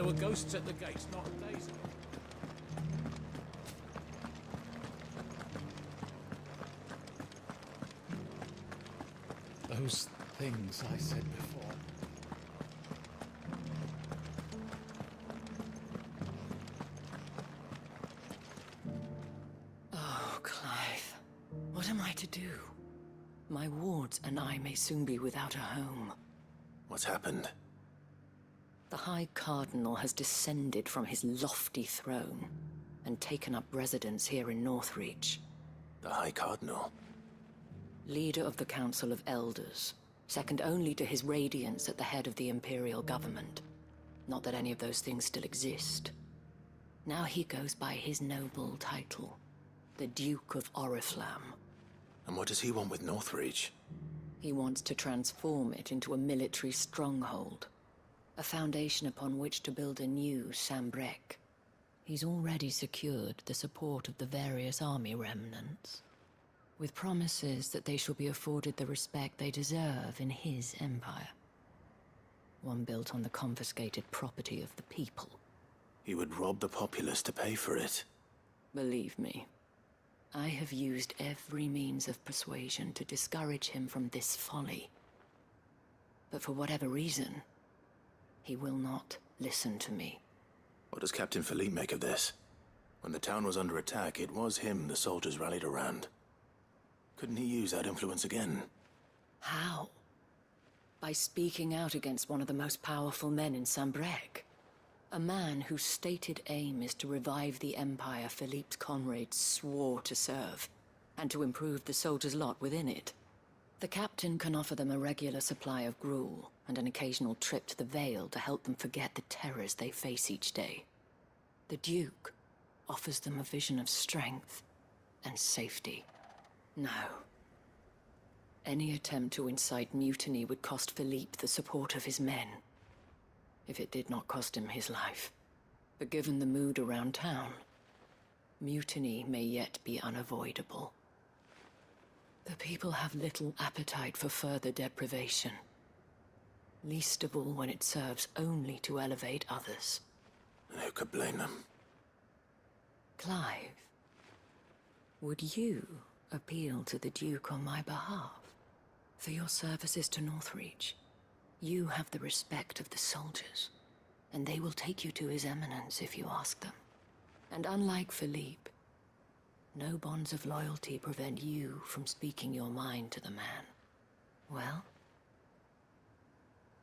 There were ghosts at the gates not days ago. Those things I said before. Oh, Clive. What am I to do? My wards and I may soon be without a home. What's happened? The High Cardinal has descended from his lofty throne and taken up residence here in Northreach. The High Cardinal? Leader of the Council of Elders, second only to his Radiance at the head of the Imperial government. Not that any of those things still exist. Now he goes by his noble title, the Duke of Oriflamme. And what does he want with Northreach? He wants to transform it into a military stronghold, a foundation upon which to build a new Sambrec. He's already secured the support of the various army remnants, with promises that they shall be afforded the respect they deserve in his empire. One built on the confiscated property of the people. He would rob the populace to pay for it. Believe me, I have used every means of persuasion to discourage him from this folly. But for whatever reason, he will not listen to me. What does Captain Philippe make of this? When the town was under attack, it was him the soldiers rallied around. Couldn't he use that influence again? How? By speaking out against one of the most powerful men in Sambrec. A man whose stated aim is to revive the empire Philippe's comrades swore to serve, and to improve the soldiers' lot within it. The captain can offer them a regular supply of gruel, and an occasional trip to the Vale to help them forget the terrors they face each day. The Duke offers them a vision of strength and safety. No. Any attempt to incite mutiny would cost Philippe the support of his men, if it did not cost him his life. But given the mood around town, mutiny may yet be unavoidable. The people have little appetite for further deprivation, least of all when it serves only to elevate others. And who could blame them? Clive, would you appeal to the Duke on my behalf? For your services to Northreach, you have the respect of the soldiers, and they will take you to His Eminence if you ask them. And unlike Philippe, no bonds of loyalty prevent you from speaking your mind to the man. Well,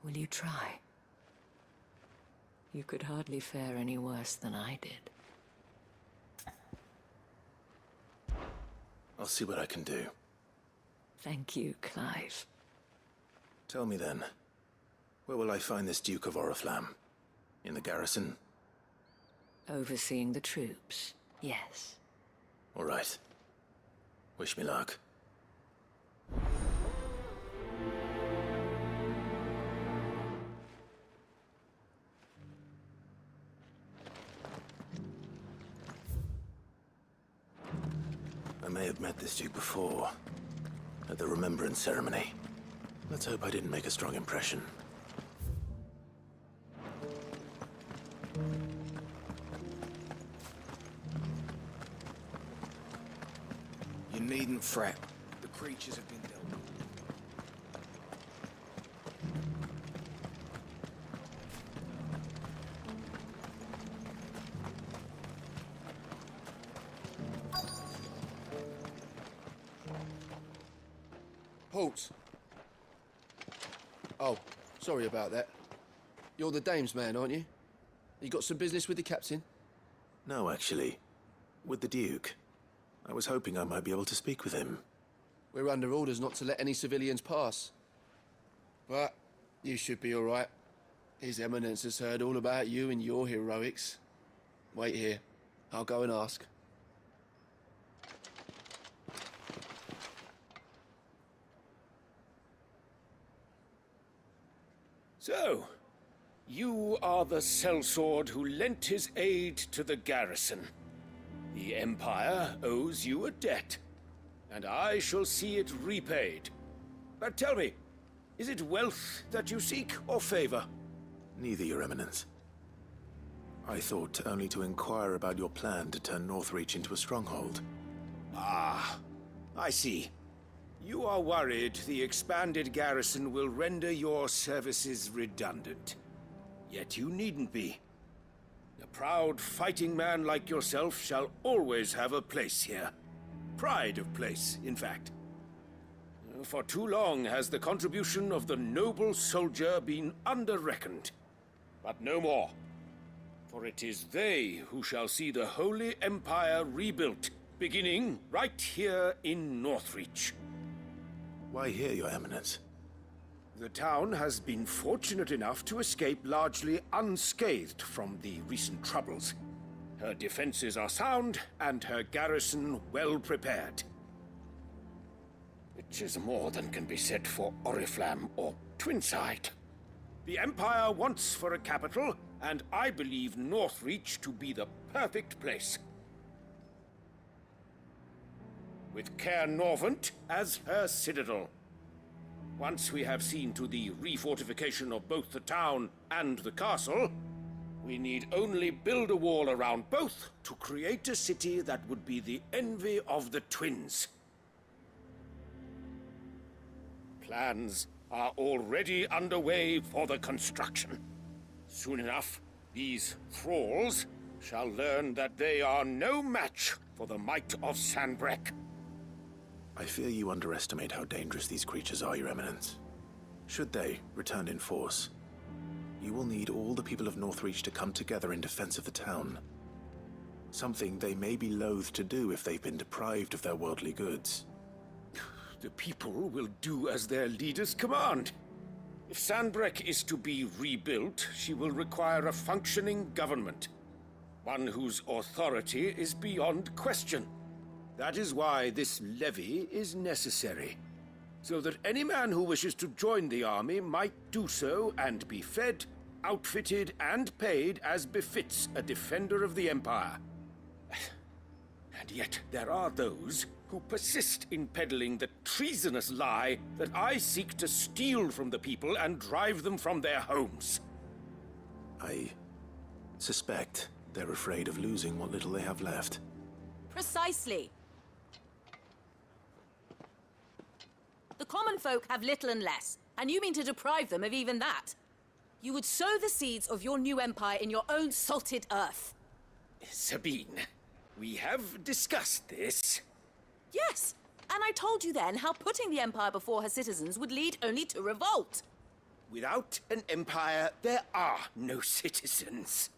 will you try? You could hardly fare any worse than I did. I'll see what I can do. Thank you, Clive. Tell me then, where will I find this Duke of Oriflamme? In the garrison? Overseeing the troops, yes. All right. Wish me luck. I may have met this Duke before, at the Remembrance Ceremony. Let's hope I didn't make a strong impression. You needn't fret. The creatures have been dealt with. Halt! Oh, sorry about that. You're the dame's man, aren't you? You got some business with the captain? No, actually. With the Duke. I was hoping I might be able to speak with him. We're under orders not to let any civilians pass. But you should be all right. His Eminence has heard all about you and your heroics. Wait here. I'll go and ask. So, you are the sellsword who lent his aid to the garrison. The Empire owes you a debt, and I shall see it repaid. But tell me, is it wealth that you seek, or favor? Neither, Your Eminence. I thought only to inquire about your plan to turn Northreach into a stronghold. Ah, I see. You are worried the expanded garrison will render your services redundant. Yet you needn't be. A proud fighting man like yourself shall always have a place here. Pride of place, in fact. For too long has the contribution of the noble soldier been under-reckoned. But no more. For it is they who shall see the Holy Empire rebuilt, beginning right here in Northreach. Why here, Your Eminence? The town has been fortunate enough to escape largely unscathed from the recent troubles. Her defenses are sound, and her garrison well prepared. Which is more than can be said for Oriflamme or Twinside. The Empire wants for a capital, and I believe Northreach to be the perfect place. With Caer Norvent as her citadel. Once we have seen to the refortification of both the town and the castle, we need only build a wall around both to create a city that would be the envy of the twins. Plans are already underway for the construction. Soon enough, these thralls shall learn that they are no match for the might of Sanbreque. I fear you underestimate how dangerous these creatures are, Your Eminence. Should they return in force, you will need all the people of Northreach to come together in defense of the town. Something they may be loath to do if they've been deprived of their worldly goods. The people will do as their leaders command. If Sanbreque is to be rebuilt, she will require a functioning government. One whose authority is beyond question. That is why this levy is necessary. So that any man who wishes to join the army might do so and be fed, outfitted, and paid as befits a defender of the Empire. And yet there are those who persist in peddling the treasonous lie that I seek to steal from the people and drive them from their homes. I suspect they're afraid of losing what little they have left. Precisely. The common folk have little and less, and you mean to deprive them of even that. You would sow the seeds of your new empire in your own salted earth. Sabine, we have discussed this. Yes, and I told you then how putting the empire before her citizens would lead only to revolt. Without an empire, there are no citizens.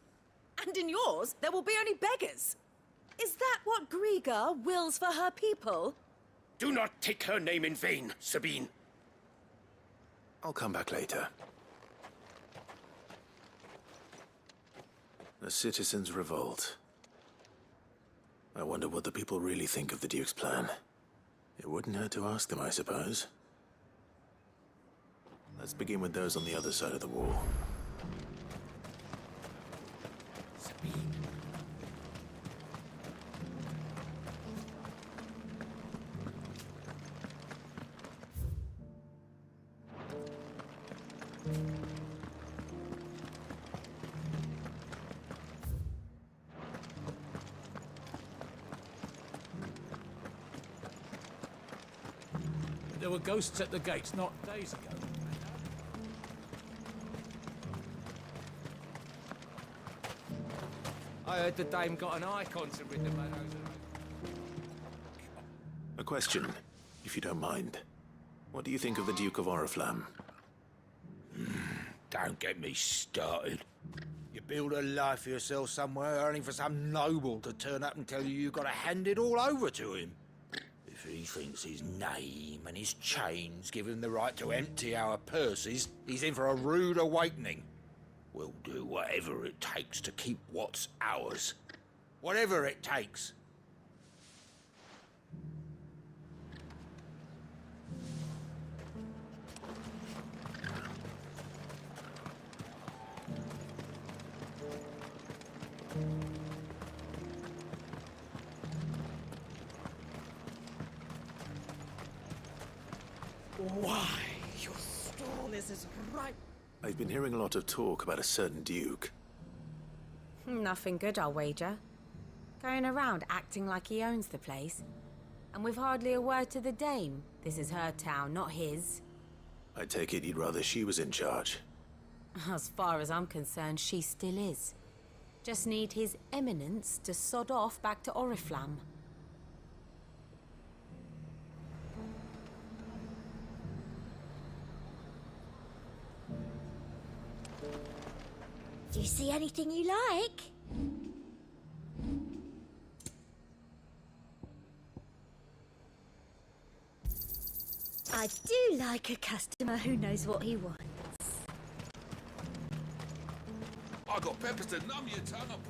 And in yours, there will be only beggars. Is that what Griga wills for her people? Do not take her name in vain, Sabine. I'll come back later. A citizens' revolt. I wonder what the people really think of the Duke's plan. It wouldn't hurt to ask them, I suppose. Let's begin with those on the other side of the wall. Sabine. There were ghosts at the gates not days ago. I heard the dame got an icon to rid the meadows of. A question, if you don't mind. What do you think of the Duke of Oriflamme? Don't get me started. You build a life for yourself somewhere, only for some noble to turn up and tell you you've got to hand it all over to him. If he thinks his name and his chains give him the right to empty our purses, he's in for a rude awakening. We'll do whatever it takes to keep what's ours. Whatever it takes. Why, your stall is as ripe. I've been hearing a lot of talk about a certain Duke. Nothing good, I'll wager. Going around acting like he owns the place. And with hardly a word to the dame. This is her town, not his. I take it you'd rather she was in charge. As far as I'm concerned, she still is. Just need His Eminence to sod off back to Oriflamme. Do you see anything you like? I do like a customer who knows what he wants. I got peppers to numb your tongue up.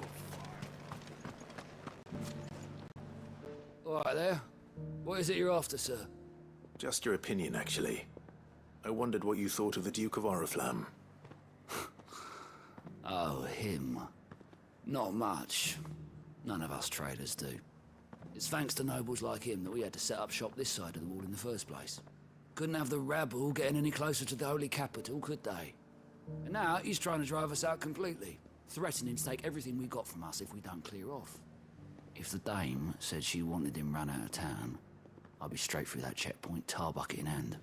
All right there. What is it you're after, sir? Just your opinion, actually. I wondered what you thought of the Duke of Oriflamme. Oh, him. Not much. None of us traders do. It's thanks to nobles like him that we had to set up shop this side of the wall in the first place. Couldn't have the rabble getting any closer to the holy capital, could they? And now he's trying to drive us out completely, threatening to take everything we got from us if we don't clear off. If the dame said she wanted him run out of town, I'd be straight through that checkpoint, tar bucket in hand.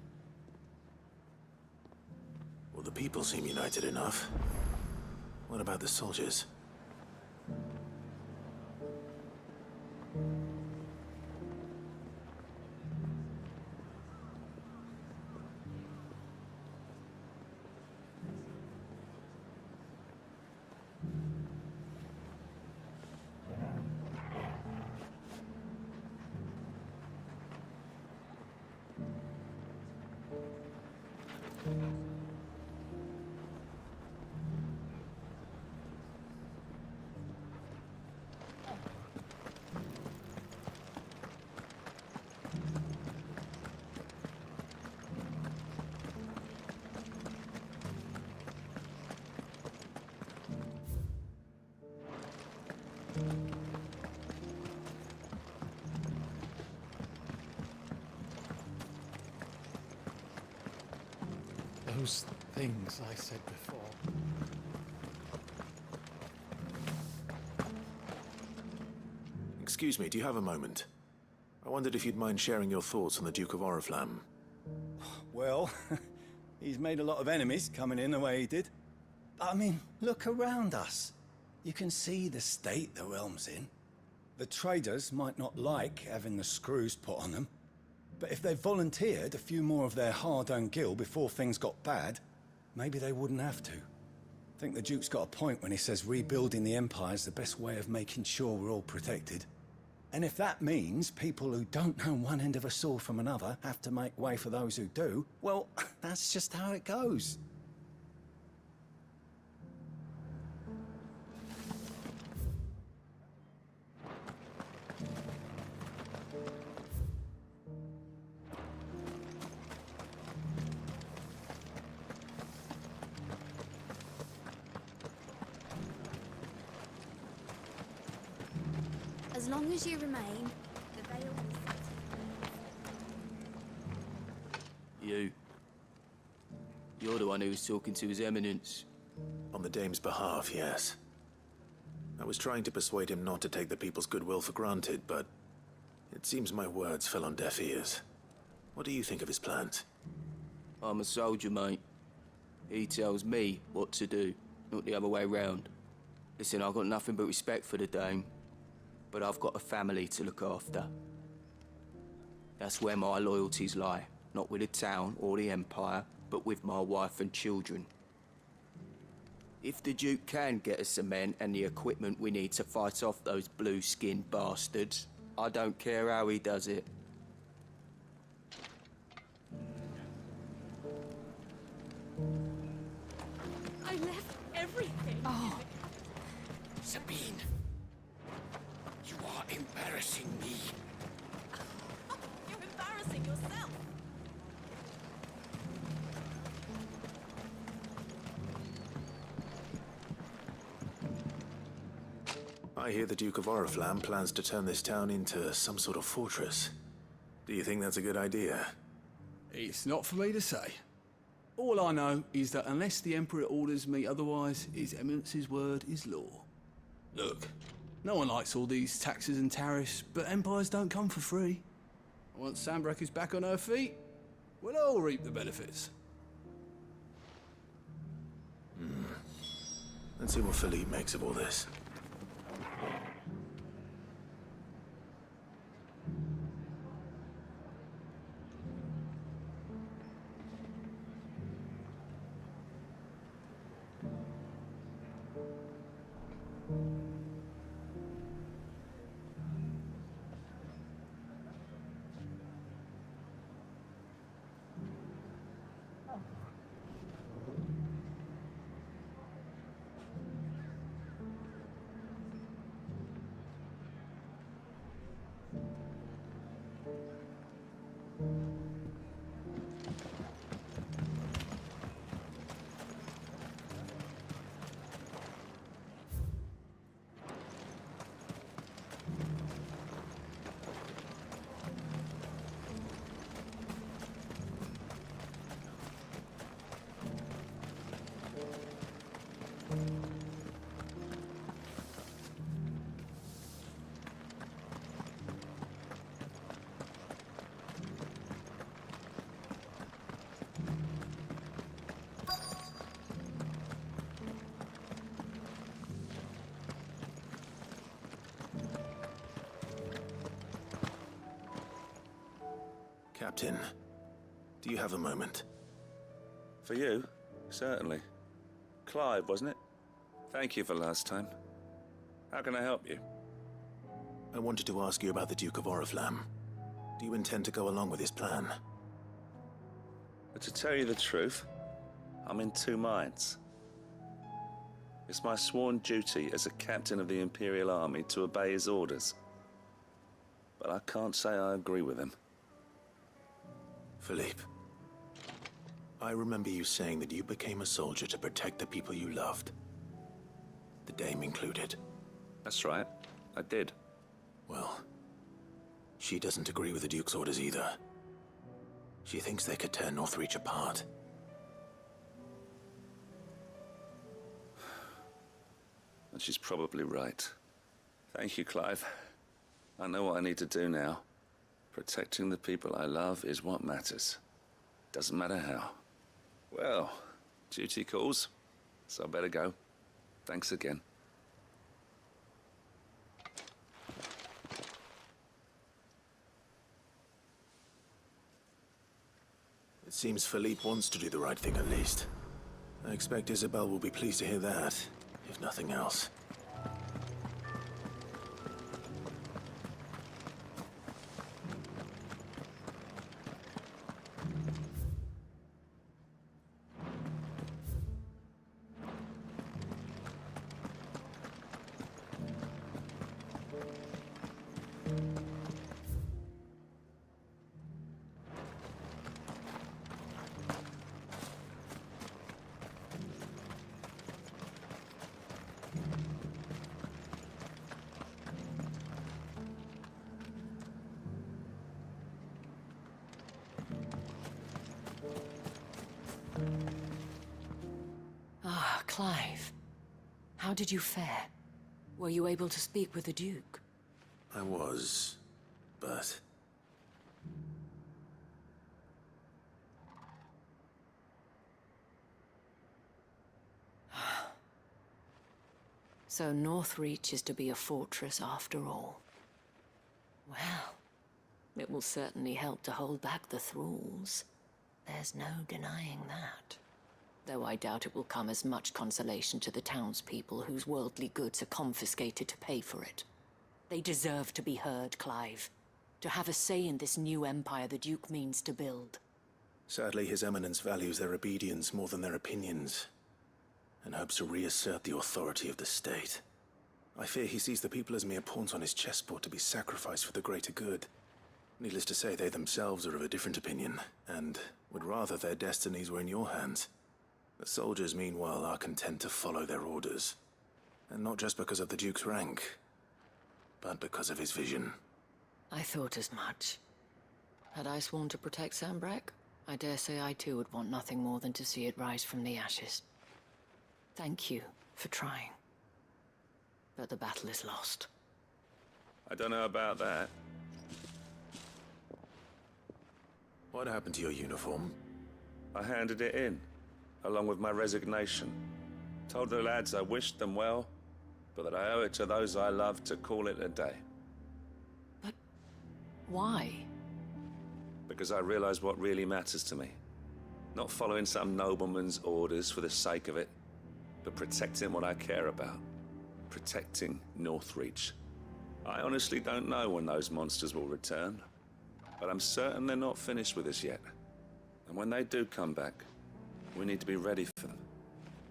Well, the people seem united enough. What about the soldiers? Those things I said before. Excuse me, do you have a moment? I wondered if you'd mind sharing your thoughts on the Duke of Oriflamme. Well, he's made a lot of enemies coming in the way he did. I mean, look around us. You can see the state the realm's in. The traders might not like having the screws put on them, but if they volunteered a few more of their hard-earned gil before things got bad, maybe they wouldn't have to. I think the Duke's got a point when he says rebuilding the Empire's the best way of making sure we're all protected. And if that means people who don't know one end of a sword from another have to make way for those who do, well, that's just how it goes. As long as you remain, the veil will set. You're the one who was talking to His Eminence. On the dame's behalf, yes. I was trying to persuade him not to take the people's goodwill for granted, but it seems my words fell on deaf ears. What do you think of his plans? I'm a soldier, mate. He tells me what to do, not the other way round. Listen, I've got nothing but respect for the dame, but I've got a family to look after. That's where my loyalties lie, not with the town or the Empire, but with my wife and children. If the Duke can get us cement and the equipment we need to fight off those blue-skinned bastards, I don't care how he does it. I left everything. Oh. Sabine, you are embarrassing me. You're embarrassing yourself. I hear the Duke of Oriflamme plans to turn this town into some sort of fortress. Do you think that's a good idea? It's not for me to say. All I know is that unless the Emperor orders me otherwise, His Eminence's word is law. Look, no one likes all these taxes and tariffs, but empires don't come for free. Once Sanbreque is back on her feet, we'll all reap the benefits. Let's see what Philippe makes of all this. Captain, do you have a moment? For you? Certainly. Clive, wasn't it? Thank you for last time. How can I help you? I wanted to ask you about the Duke of Oriflamme. Do you intend to go along with his plan? But to tell you the truth, I'm in two minds. It's my sworn duty as a captain of the Imperial Army to obey his orders. But I can't say I agree with him. Philippe, I remember you saying that you became a soldier to protect the people you loved. The Dame included. That's right, I did. Well, she doesn't agree with the Duke's orders either. She thinks they could tear Northreach apart. And she's probably right. Thank you, Clive. I know what I need to do now. Protecting the people I love is what matters. Doesn't matter how. Well, duty calls, so I better go. Thanks again. It seems Philippe wants to do the right thing at least. I expect Isabel will be pleased to hear that, if nothing else. Ah, Clive. How did you fare? Were you able to speak with the Duke? I was, but... So Northreach is to be a fortress after all. Well, it will certainly help to hold back the thralls. There's no denying that. Though I doubt it will come as much consolation to the townspeople whose worldly goods are confiscated to pay for it. They deserve to be heard, Clive. To have a say in this new empire the Duke means to build. Sadly, His Eminence values their obedience more than their opinions, and hopes to reassert the authority of the state. I fear he sees the people as mere pawns on his chessboard to be sacrificed for the greater good. Needless to say, they themselves are of a different opinion, and would rather their destinies were in your hands. The soldiers, meanwhile, are content to follow their orders. And not just because of the Duke's rank, but because of his vision. I thought as much. Had I sworn to protect Sanbreque, I dare say I too would want nothing more than to see it rise from the ashes. Thank you for trying. but the battle is lost. I don't know about that. What happened to your uniform? I handed it in, along with my resignation. Told the lads I wished them well, but that I owe it to those I love to call it a day. Why? Because I realize what really matters to me. Not following some nobleman's orders for the sake of it, but protecting what I care about. Protecting Northreach. I honestly don't know when those monsters will return, but I'm certain they're not finished with us yet. And when they do come back, we need to be ready for them.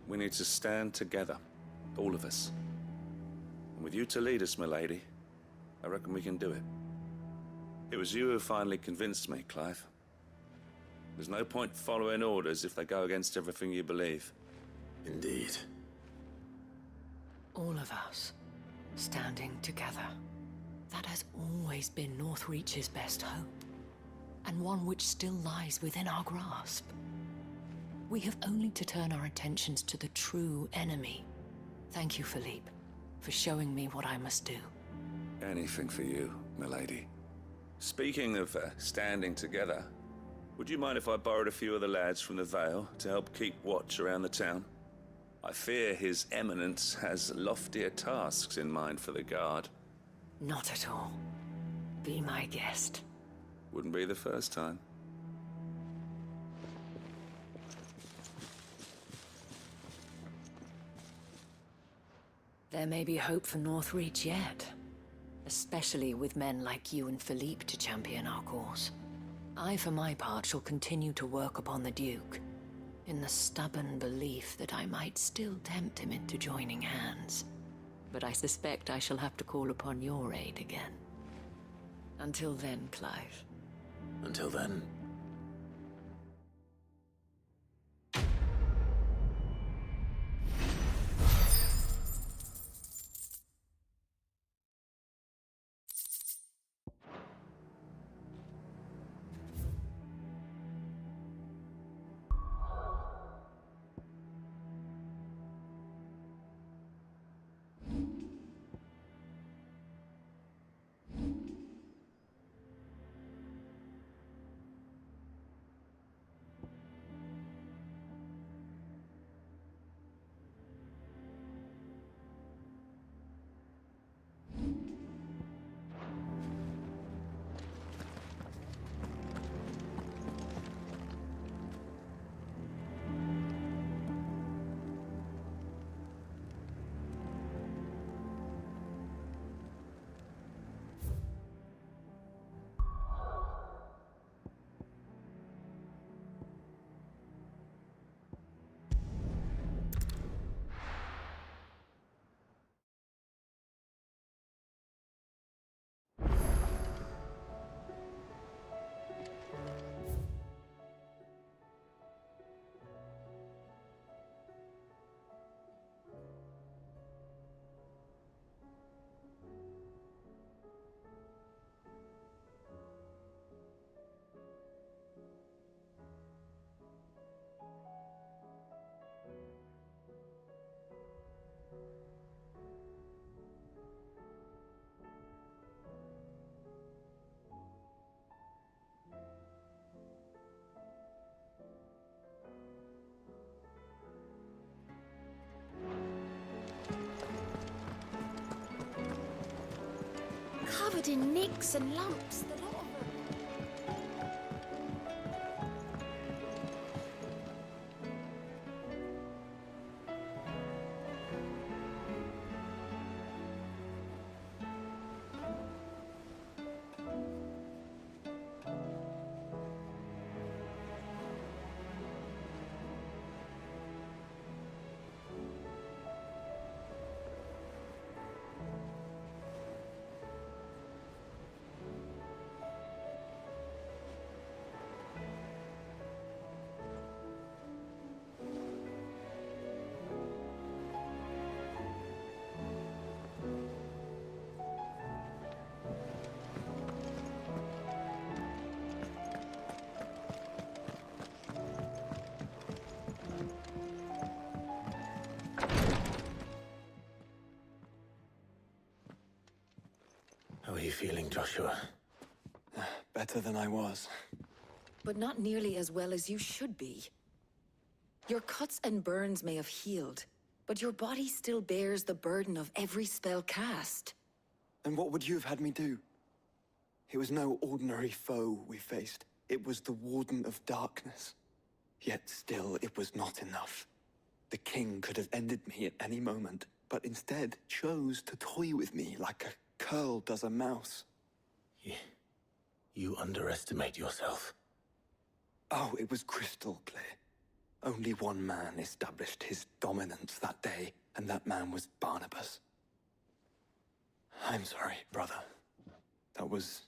We need to stand together, all of us. And with you to lead us, milady, I reckon we can do it. It was you who finally convinced me, Clive. There's no point following orders if they go against everything you believe. Indeed. All of us, standing together. That has always been Northreach's best hope, and one which still lies within our grasp. We have only to turn our attentions to the true enemy. Thank you, Philippe, for showing me what I must do. Anything for you, milady. Speaking of standing together, would you mind if I borrowed a few of the lads from the Vale to help keep watch around the town? I fear His Eminence has loftier tasks in mind for the guard. Not at all. Be my guest. Wouldn't be the first time. There may be hope for Northreach yet. Especially with men like you and Philippe to champion our cause. I, for my part, shall continue to work upon the Duke, in the stubborn belief that I might still tempt him into joining hands. But I suspect I shall have to call upon your aid again. Until then, Clive. Until then. Covered in nicks and lumps, the lot of them. Joshua? Better than I was. But not nearly as well as you should be. Your cuts and burns may have healed, but your body still bears the burden of every spell cast. Then what would you have had me do? It was no ordinary foe we faced. It was the Warden of Darkness. Yet still, it was not enough. The king could have ended me at any moment, but instead chose to toy with me like a curl does a mouse. You underestimate yourself. Oh, it was crystal clear. Only one man established his dominance that day, and that man was Barnabas. I'm sorry, brother. That was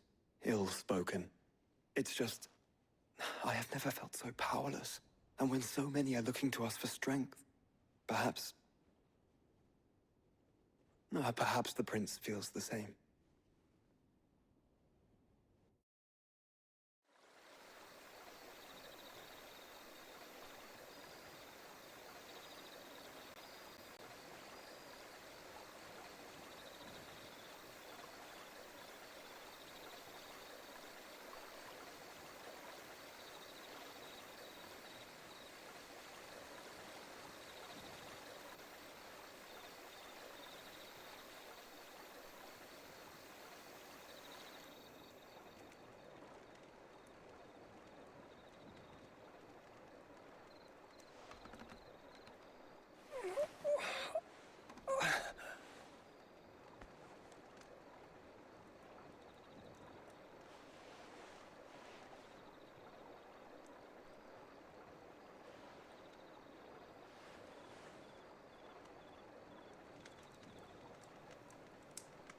ill-spoken. It's just, I have never felt so powerless. And when so many are looking to us for strength, perhaps the prince feels the same.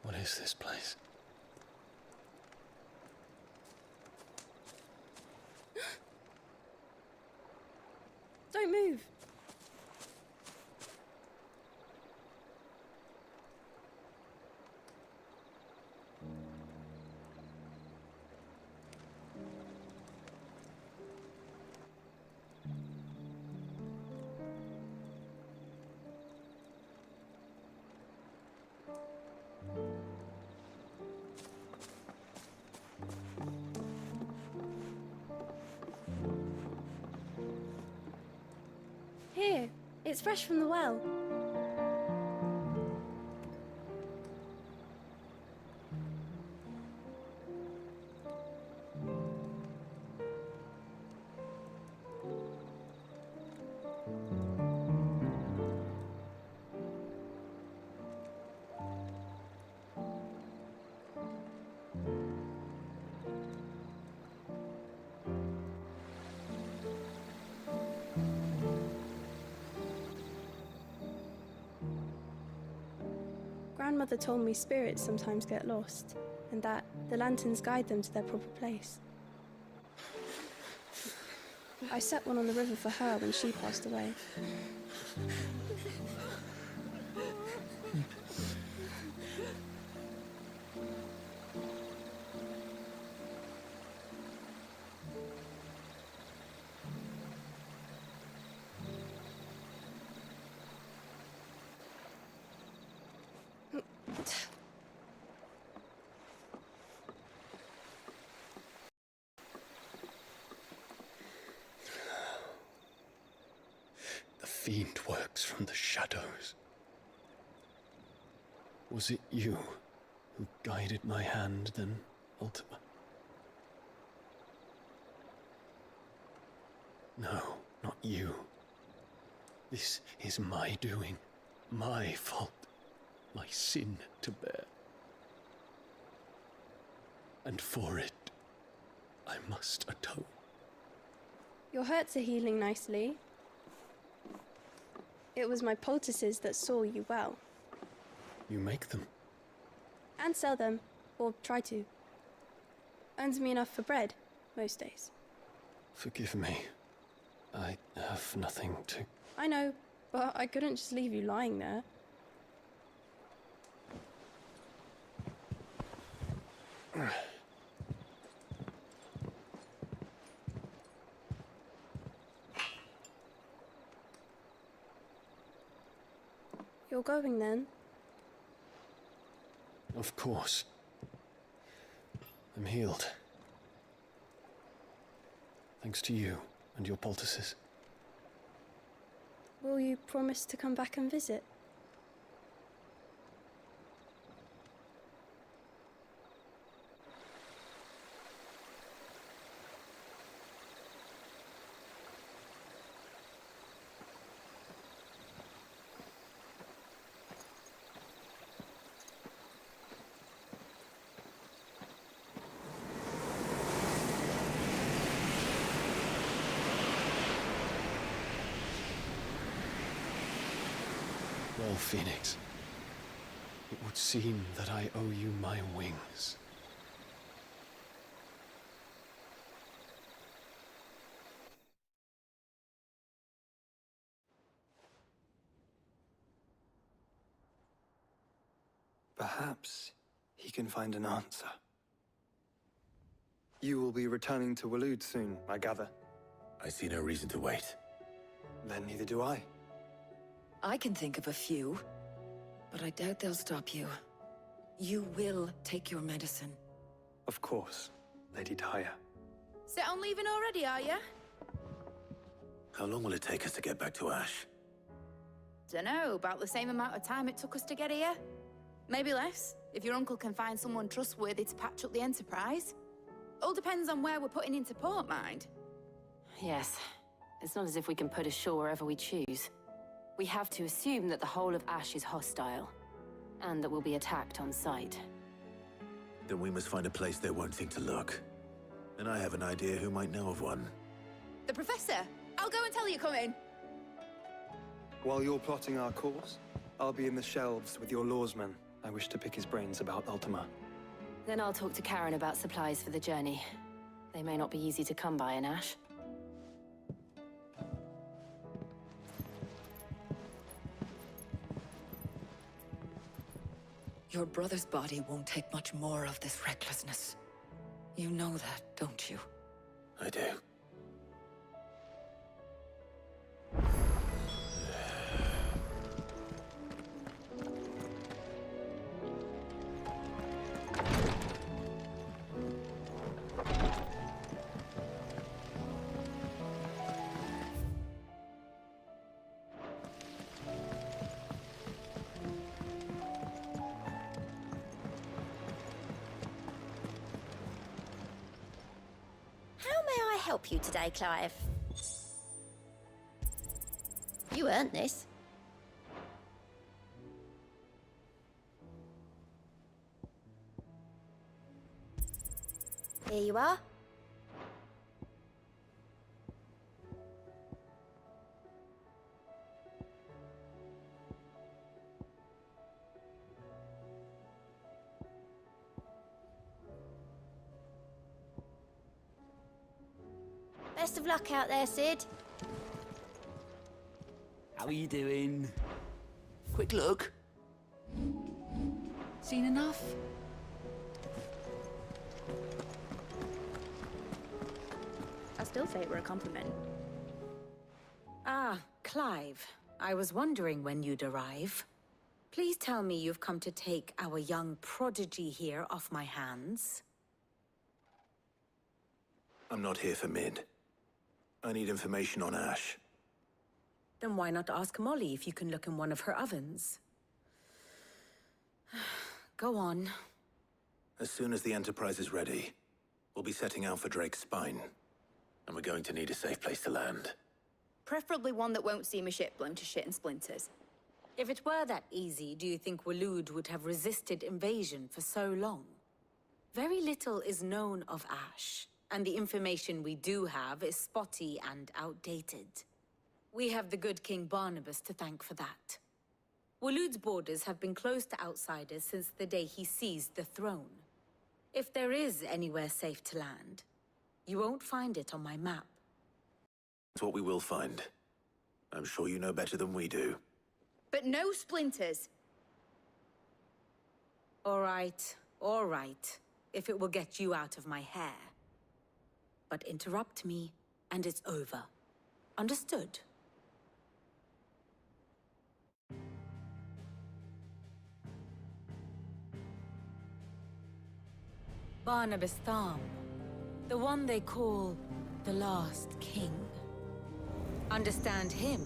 What is this place? Don't move. Here, it's fresh from the well. Grandmother told me spirits sometimes get lost, and that the lanterns guide them to their proper place. I set one on the river for her when she passed away. The fiend works from the shadows. Was it you who guided my hand then, Ultima? No, not you. This is my doing, my fault, my sin to bear. And for it, I must atone. Your hurts are healing nicely. It was my poultices that saw you well. You make them? And sell them, or try to. Earns me enough for bread, most days. Forgive me. I have nothing to... I know, but I couldn't just leave you lying there. You're going then? Of course. I'm healed. Thanks to you and your poultices. Will you promise to come back and visit? Well, Phoenix, it would seem that I owe you my wings. Perhaps he can find an answer. You will be returning to Waloed soon, I gather. I see no reason to wait. Then neither do I. I can think of a few, but I doubt they'll stop you. You will take your medicine. Of course, Lady Daya. Set on leaving already, are you? How long will it take us to get back to Ash? Dunno, about the same amount of time it took us to get here. Maybe less, if your uncle can find someone trustworthy to patch up the Enterprise. All depends on where we're putting into port, mind. Yes. It's not as if we can put ashore wherever we choose. We have to assume that the whole of Ash is hostile, and that we'll be attacked on sight. Then we must find a place they won't think to look. And I have an idea who might know of one. The Professor! I'll go and tell you come in. While you're plotting our course, I'll be in the shelves with your lawsman. I wish to pick his brains about Ultima. Then I'll talk to Karen about supplies for the journey. They may not be easy to come by in Ash. Your brother's body won't take much more of this recklessness. You know that, don't you? I do. How may I help you today, Clive? You earned this. Here you are. Best of luck out there, Sid. How are you doing? Quick look. Seen enough? I still say it were a compliment. Ah, Clive. I was wondering when you'd arrive. Please tell me you've come to take our young prodigy here off my hands. I'm not here for Mid. I need information on Ash. Then why not ask Molly if you can look in one of her ovens? Go on. As soon as the Enterprise is ready, we'll be setting out for Drake's Spine. And we're going to need a safe place to land. Preferably one that won't see my ship blown to shit and splinters. If it were that easy, do you think Waloed would have resisted invasion for so long? Very little is known of Ash, and the information we do have is spotty and outdated. We have the good King Barnabas to thank for that. Waloed's borders have been closed to outsiders since the day he seized the throne. If there is anywhere safe to land, you won't find it on my map. That's what we will find. I'm sure you know better than we do. But no splinters. All right, if it will get you out of my hair. But interrupt me, and it's over. Understood? Barnabas Tham, the one they call the Last King. Understand him,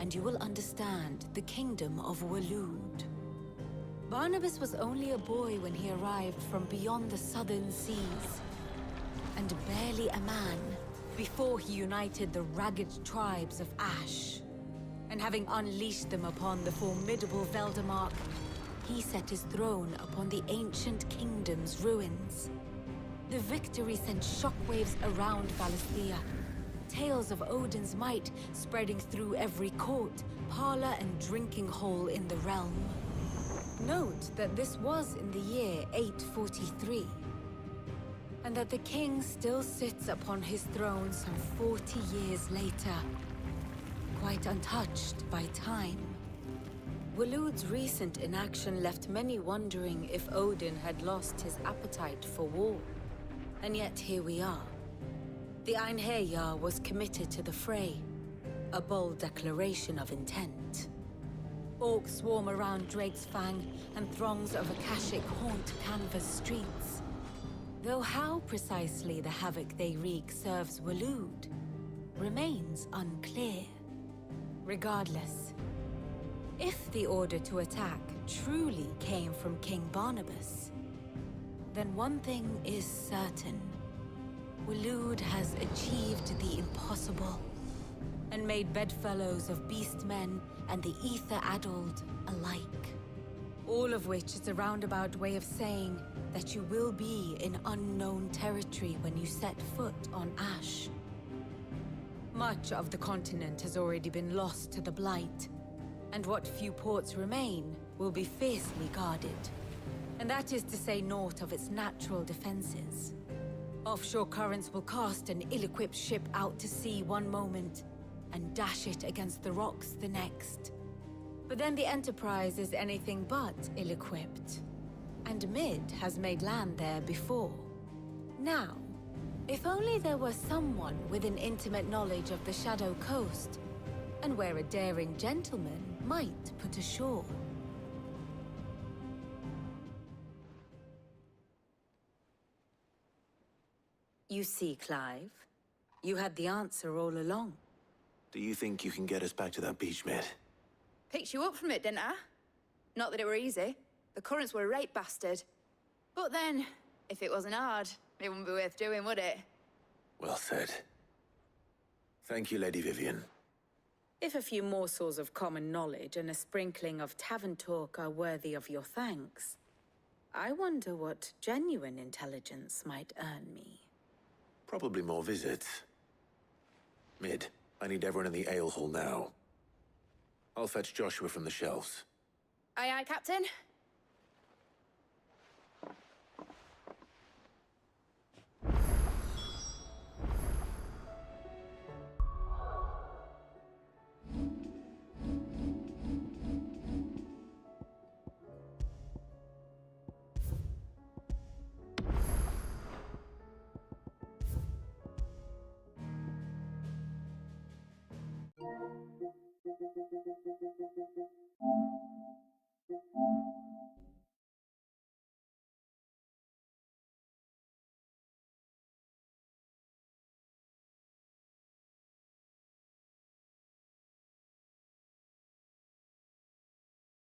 and you will understand the kingdom of Waloed. Barnabas was only a boy when he arrived from beyond the southern seas, and barely a man before he united the ragged tribes of Ash. And having unleashed them upon the formidable Veldamark, he set his throne upon the ancient kingdom's ruins. The victory sent shockwaves around Valisthea, tales of Odin's might spreading through every court, parlor, and drinking hole in the realm. Note that this was in the year 843, and that the king still sits upon his throne some 40 years later, quite untouched by time. Waloed's recent inaction left many wondering if Odin had lost his appetite for war. And yet here we are. The Einherjar was committed to the fray, a bold declaration of intent. Orcs swarm around Drake's Fang, and throngs of Akashic haunt Canva's streets. Though how precisely the havoc they wreak serves Waloed remains unclear. Regardless, if the order to attack truly came from King Barnabas, then one thing is certain. Waloed has achieved the impossible, and made bedfellows of beastmen and the ether-addled alike. All of which is a roundabout way of saying that you will be in unknown territory when you set foot on Ash. Much of the continent has already been lost to the Blight, and what few ports remain will be fiercely guarded. And that is to say naught of its natural defenses. Offshore currents will cast an ill-equipped ship out to sea one moment, and dash it against the rocks the next. But then the Enterprise is anything but ill-equipped. And Mid has made land there before. Now, if only there were someone with an intimate knowledge of the Shadow Coast, and where a daring gentleman might put ashore. You see, Clive, you had the answer all along. Do you think you can get us back to that beach, Mid? Picked you up from it, didn't I? Not that it were easy. The currents were a right bastard. But then, if it wasn't hard, it wouldn't be worth doing, would it? Well said. Thank you, Lady Vivian. If a few morsels of common knowledge and a sprinkling of tavern talk are worthy of your thanks, I wonder what genuine intelligence might earn me. Probably more visits. Mid, I need everyone in the ale hall now. I'll fetch Joshua from the shelves. Aye, aye, Captain.